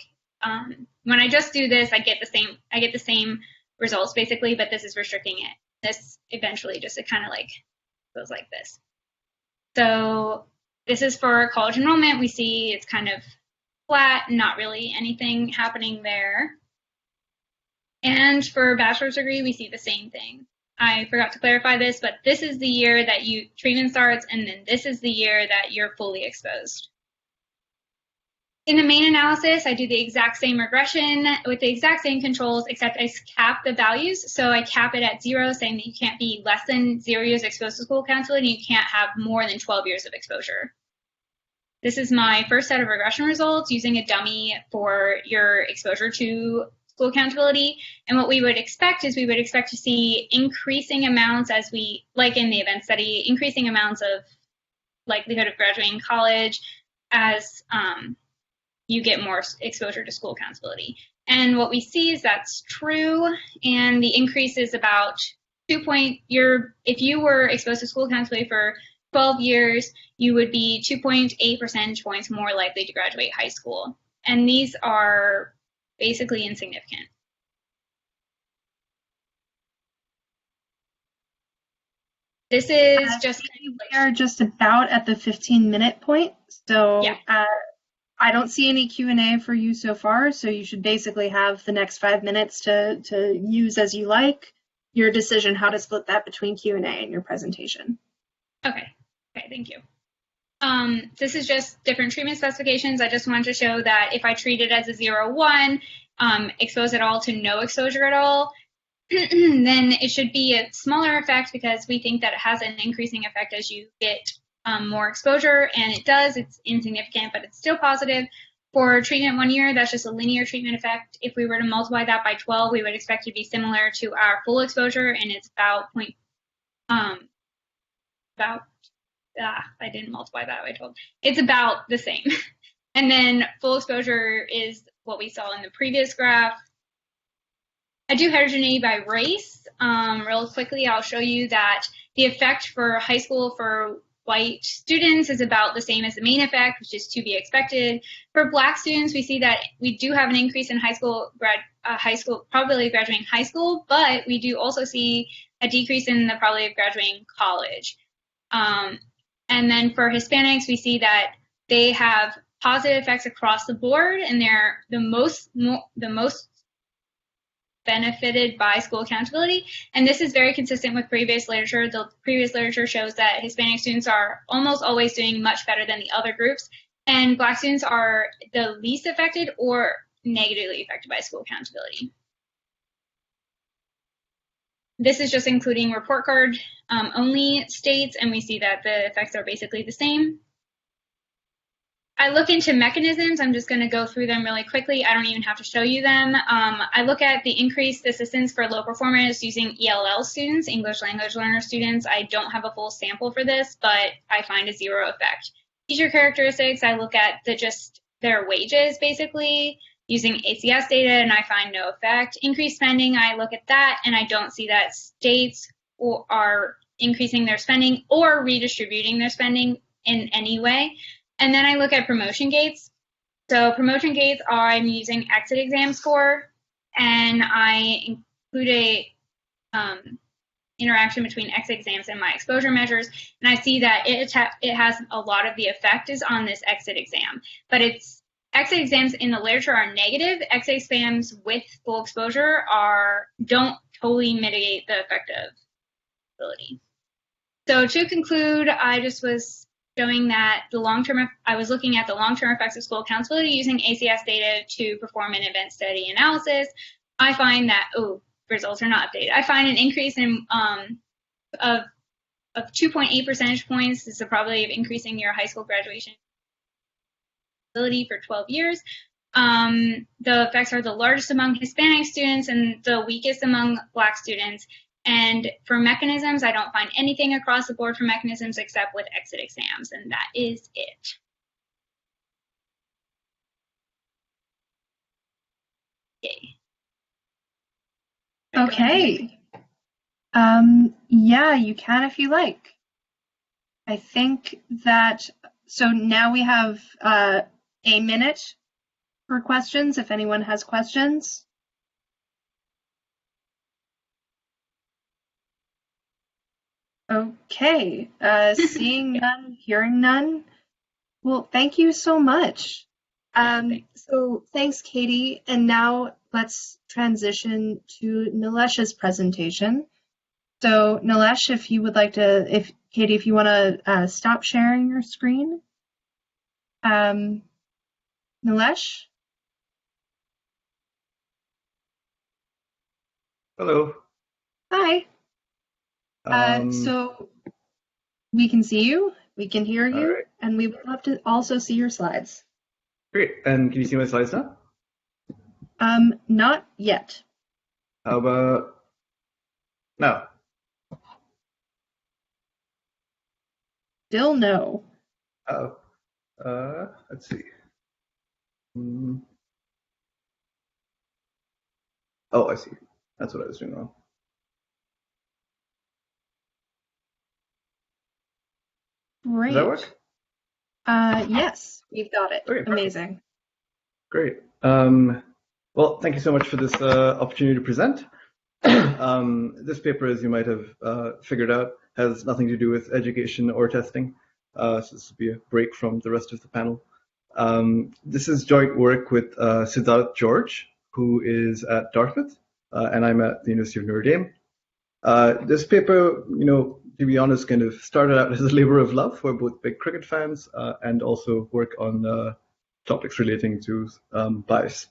when I just do this, I get the same results basically, but this is restricting it. This eventually just, it kind of like goes like this. So this is for college enrollment. We see it's kind of flat, not really anything happening there. And for bachelor's degree, we see the same thing. I forgot to clarify this, but this is the year that treatment starts, and then this is the year that you're fully exposed. In the main analysis, I do the exact same regression with the exact same controls, except I cap the values. So I cap it at 0, saying that you can't be less than 0 years exposed to school accountability, and you can't have more than 12 years of exposure. This is my first set of regression results using a dummy for your exposure to school accountability. And what we would expect is we would expect to see increasing amounts as we, like in the event study, increasing amounts of likelihood of graduating college as you get more exposure to school accountability. And what we see is that's true, and the increase is about if you were exposed to school accountability for 12 years, you would be 2.8 percentage points more likely to graduate high school. And these are basically insignificant. This is we are just about at the 15-minute point. So yeah. I don't see any Q&A for you so far. So you should basically have the next 5 minutes to use as you like. Your decision how to split that between Q&A and your presentation. Okay, thank you. This is just different treatment specifications. I just wanted to show that if I treat it as a 0-1, expose it all to no exposure at all, then it should be a smaller effect because we think that it has an increasing effect as you get more exposure, and it does. It's insignificant, but it's still positive. For treatment 1 year, that's just a linear treatment effect. If we were to multiply that by 12, we would expect it to be similar to our full exposure, and it's about I didn't multiply that by 12. It's about the same. And then full exposure is what we saw in the previous graph. I do heterogeneity by race. Real quickly, I'll show you that the effect for high school for white students is about the same as the main effect, which is to be expected. For Black students, we see that we do have an increase in high school probability of graduating high school, but we do also see a decrease in the probability of graduating college. And then for Hispanics, we see that they have positive effects across the board, and they're the most benefited by school accountability. And this is very consistent with previous literature. The previous literature shows that Hispanic students are almost always doing much better than the other groups, and Black students are the least affected or negatively affected by school accountability. This is just including report card only states, and we see that the effects are basically the same. I look into mechanisms. I'm just going to go through them really quickly. I don't even have to show you them. I look at the increased assistance for low performers using ELL students, English language learner students. I don't have a full sample for this, but I find a 0 effect. Teacher characteristics, I look at just their wages, basically, using ACS data, and I find no effect. Increased spending, I look at that, and I don't see that states are increasing their spending or redistributing their spending in any way. And then I look at promotion gates. So promotion gates are, I'm using exit exam score, and I include a interaction between exit exams and my exposure measures, and I see that it has a lot of the effect is on this exit exam, but it's exit exams in the literature are negative. Exit exams with full exposure don't totally mitigate the effective ability. So to conclude, I just was showing that I was looking at the long-term effects of school accountability using ACS data to perform an event study analysis. I find that, results are not updated. I find an increase in of 2.8 percentage points is the probability of increasing your high school graduation ability for 12 years. The effects are the largest among Hispanic students and the weakest among Black students. And for mechanisms, I don't find anything across the board for mechanisms except with exit exams, and that is it. Yay. Okay. Yeah, you can if you like. I think that, so now we have a minute for questions, if anyone has questions. Okay, seeing none, hearing none. Well, thank you so much. So thanks, Katie. And now let's transition to Nilesh's presentation. So Nilesh, if you would like to, Katie, if you want to stop sharing your screen. Nilesh? Hello. Hi. So we can see you, we can hear you, right. And we would love to also see your slides. Great. And can you see my slides now? Not yet. How about now? Still no. Oh. Let's see. Oh, I see. That's what I was doing wrong. Great. Does that work? Yes, we've got it. Okay, amazing. Great. Well, thank you so much for this opportunity to present. This paper, as you might have figured out, has nothing to do with education or testing. So this will be a break from the rest of the panel. This is joint work with Siddharth George, who is at Dartmouth, and I'm at the University of Notre Dame. This paper, to be honest, kind of started out as a labor of love. We're both big cricket fans and also work on topics relating to bias.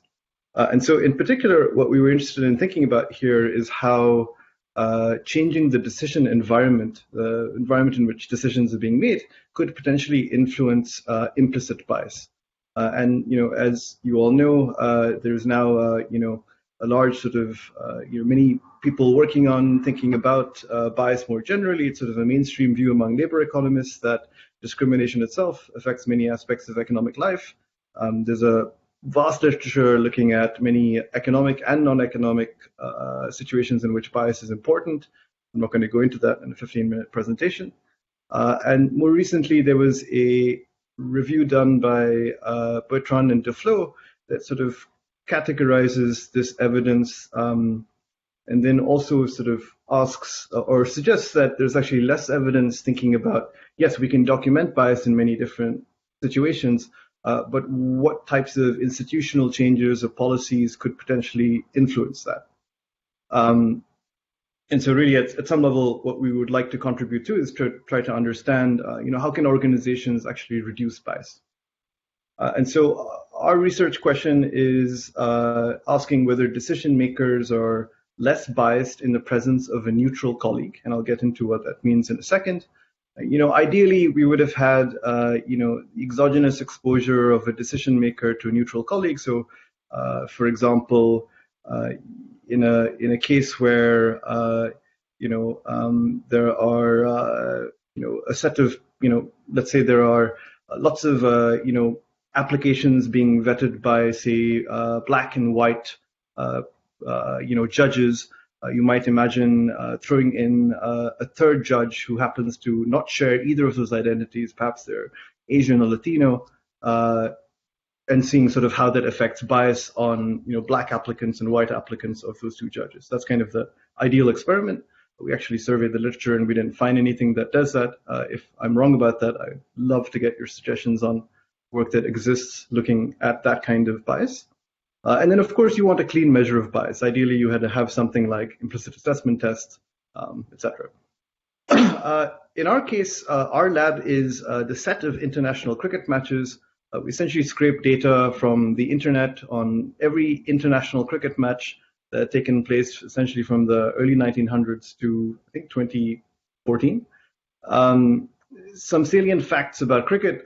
And so in particular, what we were interested in thinking about here is how changing the decision environment, the environment in which decisions are being made, could potentially influence implicit bias. And as you all know, there's now a large sort of many people working on thinking about bias more generally. It's sort of a mainstream view among labor economists that discrimination itself affects many aspects of economic life. There's a vast literature looking at many economic and non-economic situations in which bias is important. I'm not going to go into that in a 15-minute presentation. And more recently, there was a review done by Bertrand and Duflo that sort of categorizes this evidence and then also sort of asks or suggests that there's actually less evidence thinking about, yes, we can document bias in many different situations, but what types of institutional changes or policies could potentially influence that? And so really at some level, what we would like to contribute to is to try to understand, how can organizations actually reduce bias? And so our research question is asking whether decision makers are less biased in the presence of a neutral colleague. And I'll get into what that means in a second. Ideally, we would have had, exogenous exposure of a decision maker to a neutral colleague. So, for example, in a case where, there are, a set of, let's say there are lots of, applications being vetted by, say, black and white, judges. You might imagine throwing in a third judge who happens to not share either of those identities, perhaps they're Asian or Latino, and seeing sort of how that affects bias on black applicants and white applicants of those two judges. That's kind of the ideal experiment. We actually surveyed the literature and we didn't find anything that does that. If I'm wrong about that, I'd love to get your suggestions on work that exists looking at that kind of bias. And then, of course, you want a clean measure of bias. Ideally, you had to have something like implicit assessment tests, etc. In our case, our lab is the set of international cricket matches. We essentially scrape data from the internet on every international cricket match that had taken place essentially from the early 1900s to, I think, 2014. Some salient facts about cricket,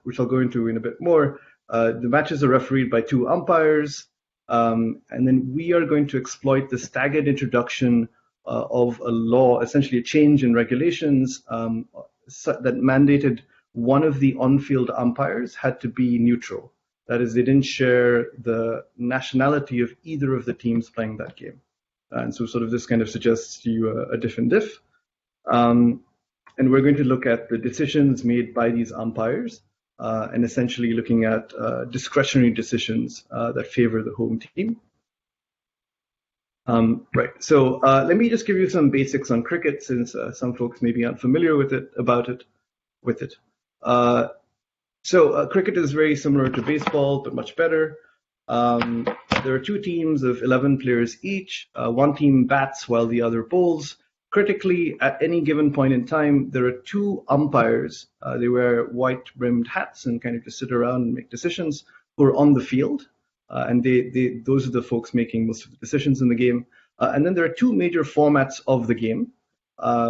which I'll go into in a bit more. The matches are refereed by 2 umpires, and then we are going to exploit the staggered introduction of a law, essentially a change in regulations that mandated one of the on-field umpires had to be neutral. That is, they didn't share the nationality of either of the teams playing that game. And so sort of this kind of suggests to you a diff and diff. And we're going to look at the decisions made by these umpires and essentially looking at discretionary decisions that favor the home team. Right, so let me just give you some basics on cricket, since some folks may be unfamiliar with it. Cricket is very similar to baseball, but much better. There are 2 teams of 11 players each. One team bats while the other bowls. Critically, at any given point in time, there are 2 umpires. They wear white-brimmed hats and kind of just sit around and make decisions, who are on the field. And those are the folks making most of the decisions in the game. And then there are 2 major formats of the game,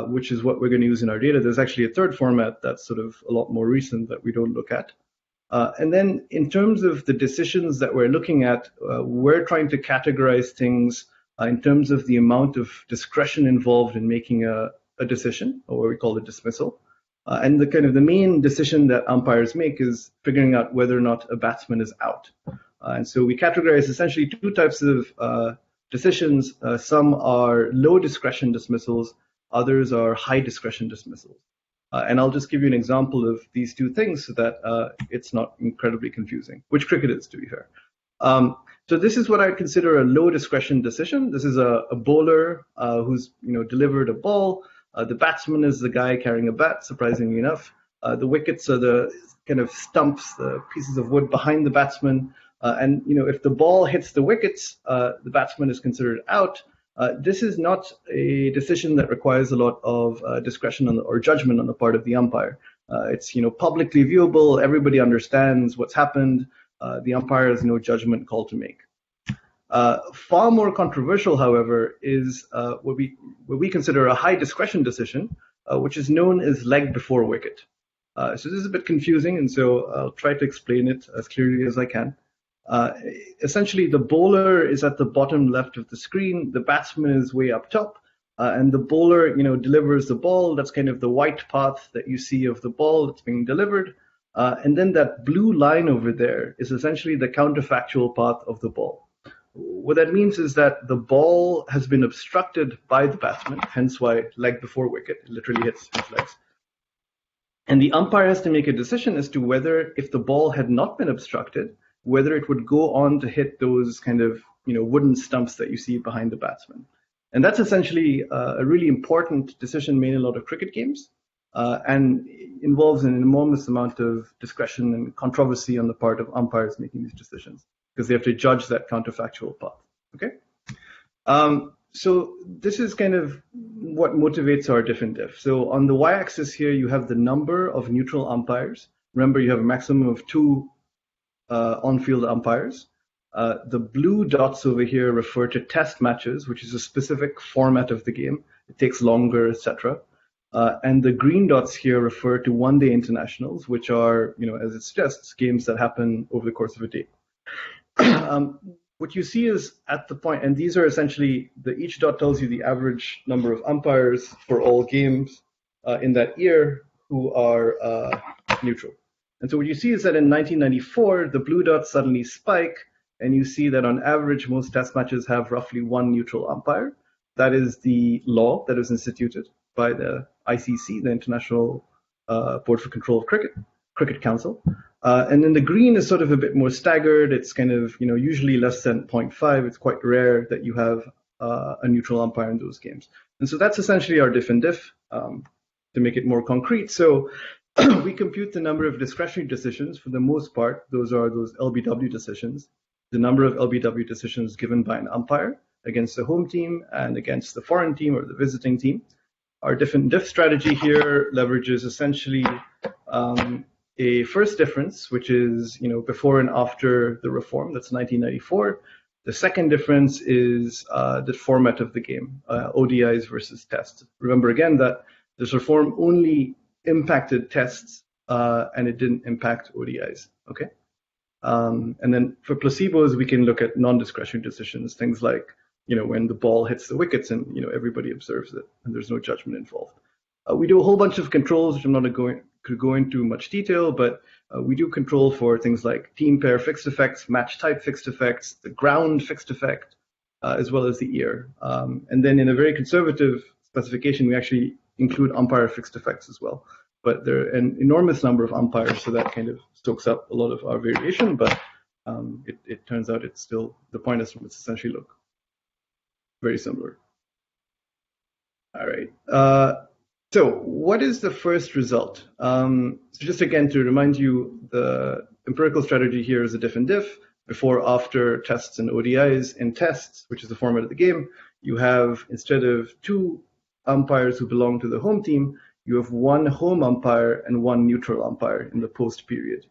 which is what we're going to use in our data. There's actually a 3rd format that's sort of a lot more recent that we don't look at. And then in terms of the decisions that we're looking at, we're trying to categorize things in terms of the amount of discretion involved in making a decision, or what we call a dismissal. And the main decision that umpires make is figuring out whether or not a batsman is out. And so we categorize essentially 2 types of decisions. Some are low discretion dismissals, others are high discretion dismissals. And I'll just give you an example of these 2 things so that it's not incredibly confusing, which cricket is, to be fair. So this is what I consider a low discretion decision. This is a bowler who's delivered a ball. The batsman is the guy carrying a bat, surprisingly enough. The wickets are the kind of stumps, the pieces of wood behind the batsman. And if the ball hits the wickets, the batsman is considered out. This is not a decision that requires a lot of discretion or judgment on the part of the umpire. It's publicly viewable. Everybody understands what's happened. The umpire has no judgment call to make. Far more controversial, however, is what we consider a high discretion decision, which is known as leg before wicket. So this is a bit confusing, and so I'll try to explain it as clearly as I can. Essentially, the bowler is at the bottom left of the screen, the batsman is way up top, and the bowler, delivers the ball. That's kind of the white path that you see of the ball that's being delivered. And then that blue line over there is essentially the counterfactual path of the ball. What that means is that the ball has been obstructed by the batsman, hence why leg before wicket, it literally hits his legs. And the umpire has to make a decision as to whether, if the ball had not been obstructed, whether it would go on to hit those kind of wooden stumps that you see behind the batsman. And that's essentially a really important decision made in a lot of cricket games, and involves an enormous amount of discretion and controversy on the part of umpires making these decisions, because they have to judge that counterfactual path. Okay, so this is kind of what motivates our diff and diff. So on the y-axis here, you have the number of neutral umpires. Remember, you have a maximum of 2 on-field umpires. The blue dots over here refer to test matches, which is a specific format of the game. It takes longer, etc. And the green dots here refer to one-day internationals, which are, as it suggests, games that happen over the course of a day. What you see is at the point, and these are essentially, each dot tells you the average number of umpires for all games in that year who are neutral. And so what you see is that in 1994, the blue dots suddenly spike, and you see that on average, most test matches have roughly 1 neutral umpire. That is the law that was instituted by the ICC, the International Board for Control of Cricket Council. And then the green is sort of a bit more staggered. It's kind of, usually less than 0.5. It's quite rare that you have a neutral umpire in those games. And so that's essentially our diff and diff, to make it more concrete. So we compute the number of discretionary decisions. For the most part, those are those LBW decisions, the number of LBW decisions given by an umpire against the home team and against the foreign team or the visiting team. Our different diff strategy here leverages essentially a first difference, which is before and after the reform. That's 1994. The second difference is the format of the game, ODIs versus tests. Remember again that this reform only impacted tests and it didn't impact ODIs. Okay. And then for placebos, we can look at non-discretionary decisions, things like when the ball hits the wickets and everybody observes it and there's no judgment involved. We do a whole bunch of controls, which I'm not going to go into much detail, but we do control for things like team pair fixed effects, match type fixed effects, the ground fixed effect, as well as the ear. And then in a very conservative specification, we actually include umpire fixed effects as well. But there are an enormous number of umpires, so that kind of stokes up a lot of our variation, but it turns out it's still, the point estimates essentially look very similar. All right. So what is the first result? So just again, to remind you, the empirical strategy here is a diff and diff, before, after tests and ODIs. In tests, which is the format of the game, you have, instead of 2 umpires who belong to the home team, you have 1 home umpire and 1 neutral umpire in the post period.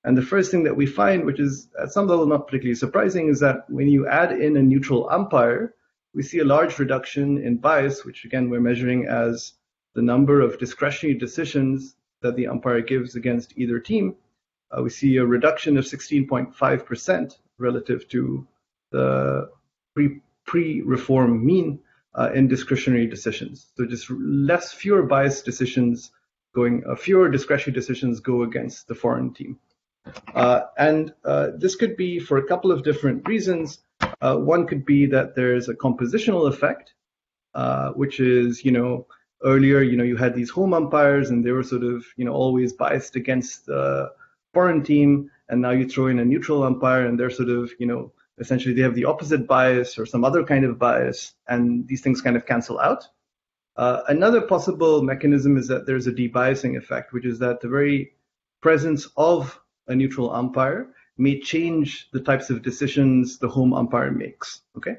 And the first thing that we find, which is at some level not particularly surprising, is that when you add in a neutral umpire, we see a large reduction in bias, which again we're measuring as the number of discretionary decisions that the umpire gives against either team. We see a reduction of 16.5% relative to the pre-reform mean in discretionary decisions. So just fewer biased decisions fewer discretionary decisions go against the foreign team. And this could be for a couple of different reasons. One could be that there's a compositional effect, which is, earlier, you had these home umpires and they were sort of, always biased against the foreign team. And now you throw in a neutral umpire and they're sort of, essentially they have the opposite bias or some other kind of bias, and these things kind of cancel out. Another possible mechanism is that there's a debiasing effect, which is that the very presence of a neutral umpire may change the types of decisions the home umpire makes. Okay.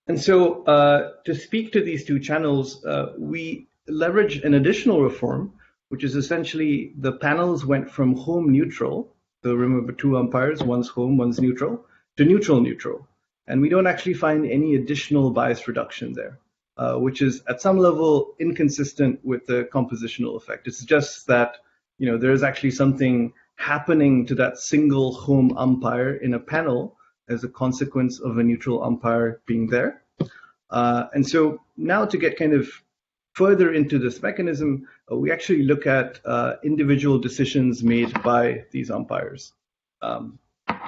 And so to speak to these 2 channels, we leverage an additional reform, which is essentially the panels went from home neutral, so remember 2 umpires, one's home, one's neutral, to neutral. And we don't actually find any additional bias reduction there, which is at some level inconsistent with the compositional effect. It suggests that there's actually something happening to that single home umpire in a panel as a consequence of a neutral umpire being there. And so now to get kind of further into this mechanism, we actually look at individual decisions made by these umpires.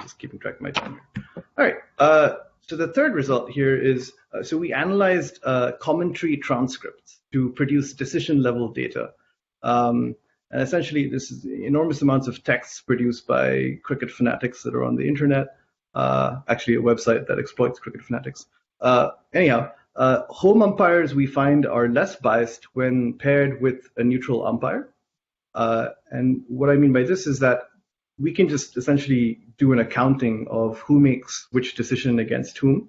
Just keeping track of my time here. All right. So the third result here is, so we analyzed commentary transcripts to produce decision level data. And essentially, this is enormous amounts of texts produced by cricket fanatics that are on the internet, actually a website that exploits cricket fanatics. Anyhow, home umpires we find are less biased when paired with a neutral umpire. And what I mean by this is that we can just essentially do an accounting of who makes which decision against whom.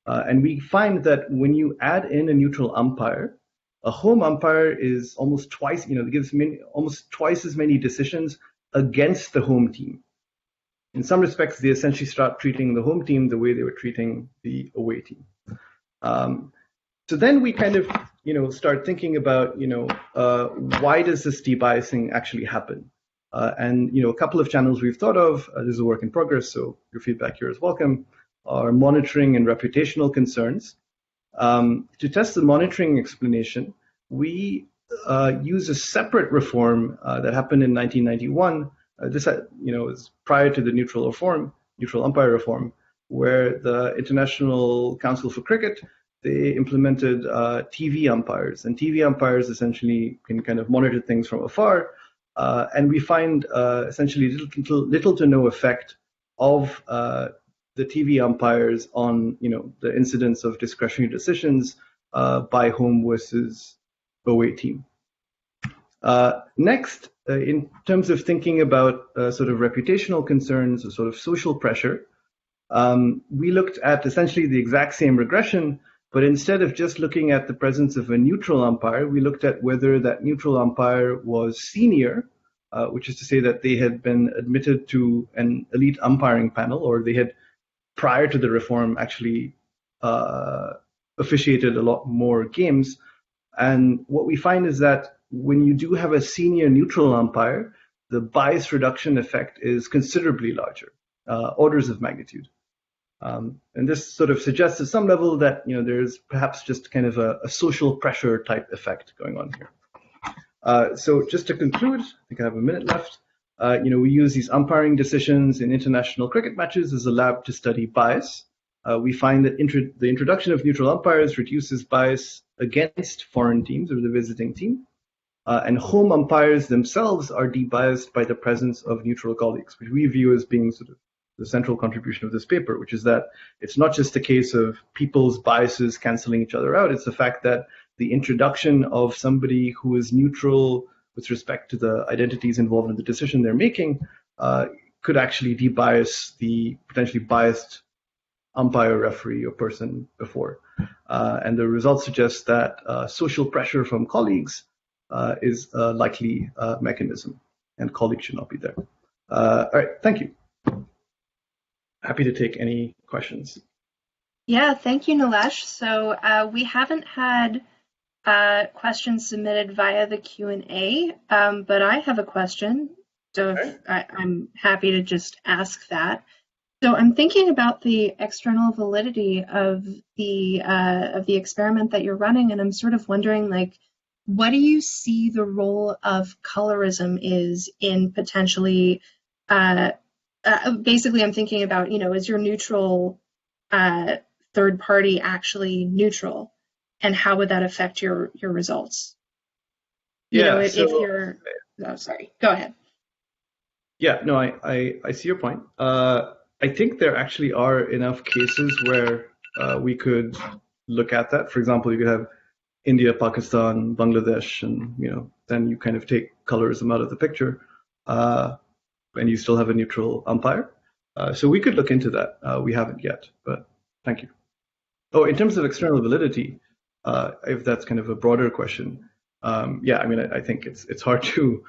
And we find that when you add in a neutral umpire, a home umpire is almost twice, gives almost twice as many decisions against the home team. In some respects, they essentially start treating the home team the way they were treating the away team. So then we kind of, start thinking about, why does this debiasing actually happen? And, a couple of channels we've thought of, this is a work in progress, so your feedback here is welcome, are monitoring and reputational concerns. To test the monitoring explanation, we use a separate reform that happened in 1991. This, is prior to the neutral umpire reform, where the International Council for Cricket, they implemented TV umpires, and TV umpires essentially can kind of monitor things from afar, and we find essentially little to no effect of the TV umpires on the incidence of discretionary decisions by home versus away team. Next, in terms of thinking about sort of reputational concerns or sort of social pressure, we looked at essentially the exact same regression, but instead of just looking at the presence of a neutral umpire, we looked at whether that neutral umpire was senior, which is to say that they had been admitted to an elite umpiring panel, or they had, prior to the reform, actually officiated a lot more games. And what we find is that when you do have a senior neutral umpire, the bias reduction effect is considerably larger, orders of magnitude. And this sort of suggests at some level that there's perhaps just kind of a social pressure type effect going on here. So just to conclude, I think I have a minute left. We use these umpiring decisions in international cricket matches as a lab to study bias. We find that the introduction of neutral umpires reduces bias against foreign teams or the visiting team. And home umpires themselves are debiased by the presence of neutral colleagues, which we view as being sort of the central contribution of this paper, which is that it's not just a case of people's biases canceling each other out. It's the fact that the introduction of somebody who is neutral with respect to the identities involved in the decision they're making could actually debias the potentially biased umpire, referee, or person before. And the results suggest that social pressure from colleagues is a likely mechanism, and colleagues should not be there. All right, thank you. Happy to take any questions. Yeah, thank you, Nilesh. So we haven't had questions submitted via the Q&A, but I have a question, so I'm happy to just ask that. So I'm thinking about the external validity of the experiment that you're running, and I'm sort of wondering, like, what do you see the role of colorism is in potentially basically, I'm thinking about, is your neutral third party actually neutral, and how would that affect your results? If you're, oh, sorry, go ahead. Yeah, no, I see your point. I think there actually are enough cases where we could look at that. For example, you could have India, Pakistan, Bangladesh, and then you kind of take colorism out of the picture. And you still have a neutral umpire. So we could look into that. We haven't yet, but thank you. Oh, in terms of external validity, if that's kind of a broader question, I think it's hard to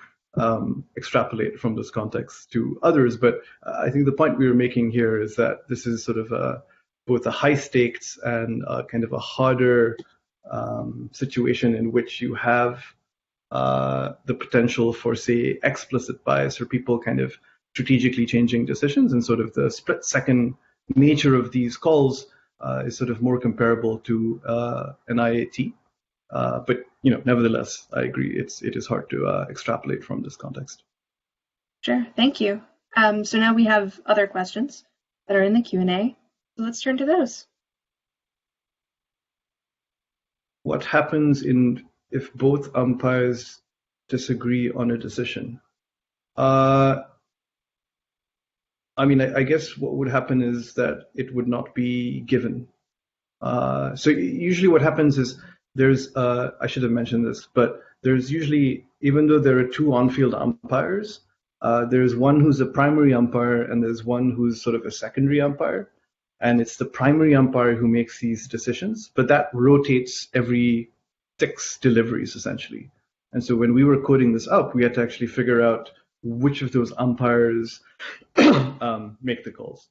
extrapolate from this context to others, but I think the point we were making here is that this is sort of both a high stakes and kind of a harder situation in which you have the potential for, say, explicit bias or people kind of strategically changing decisions, and sort of the split-second nature of these calls is sort of more comparable to an IAT. But nevertheless, I agree, it is hard to extrapolate from this context. Sure, thank you. So now we have other questions that are in the Q&A. So let's turn to those. What happens if both umpires disagree on a decision? I guess what would happen is that it would not be given. So usually what happens is there's, I should have mentioned this, but there's usually, even though there are two on-field umpires, there's one who's a primary umpire and there's one who's sort of a secondary umpire. And it's the primary umpire who makes these decisions, but that rotates every 6 deliveries, essentially. And so when we were coding this up, we had to actually figure out which of those umpires make the calls.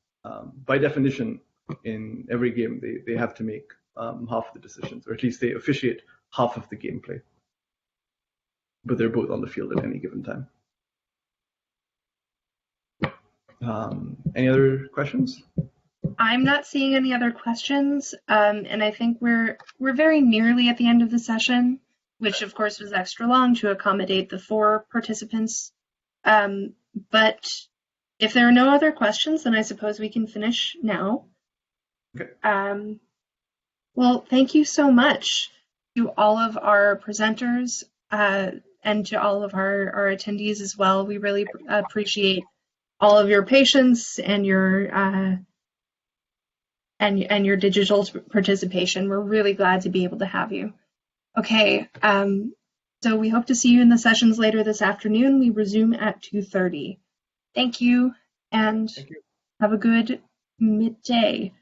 By definition, in every game, they have to make half of the decisions, or at least they officiate half of the gameplay. But they're both on the field at any given time. Any other questions? I'm not seeing any other questions, and I think we're very nearly at the end of the session, which of course was extra long to accommodate the 4 participants. But if there are no other questions, then I suppose we can finish now. Okay. Well, thank you so much to all of our presenters and to all of our attendees as well. We really appreciate all of your patience and your digital participation. We're really glad to be able to have you. Okay, So we hope to see you in the sessions later this afternoon. We resume at 2:30. Thank you, and Thank you. have a good midday.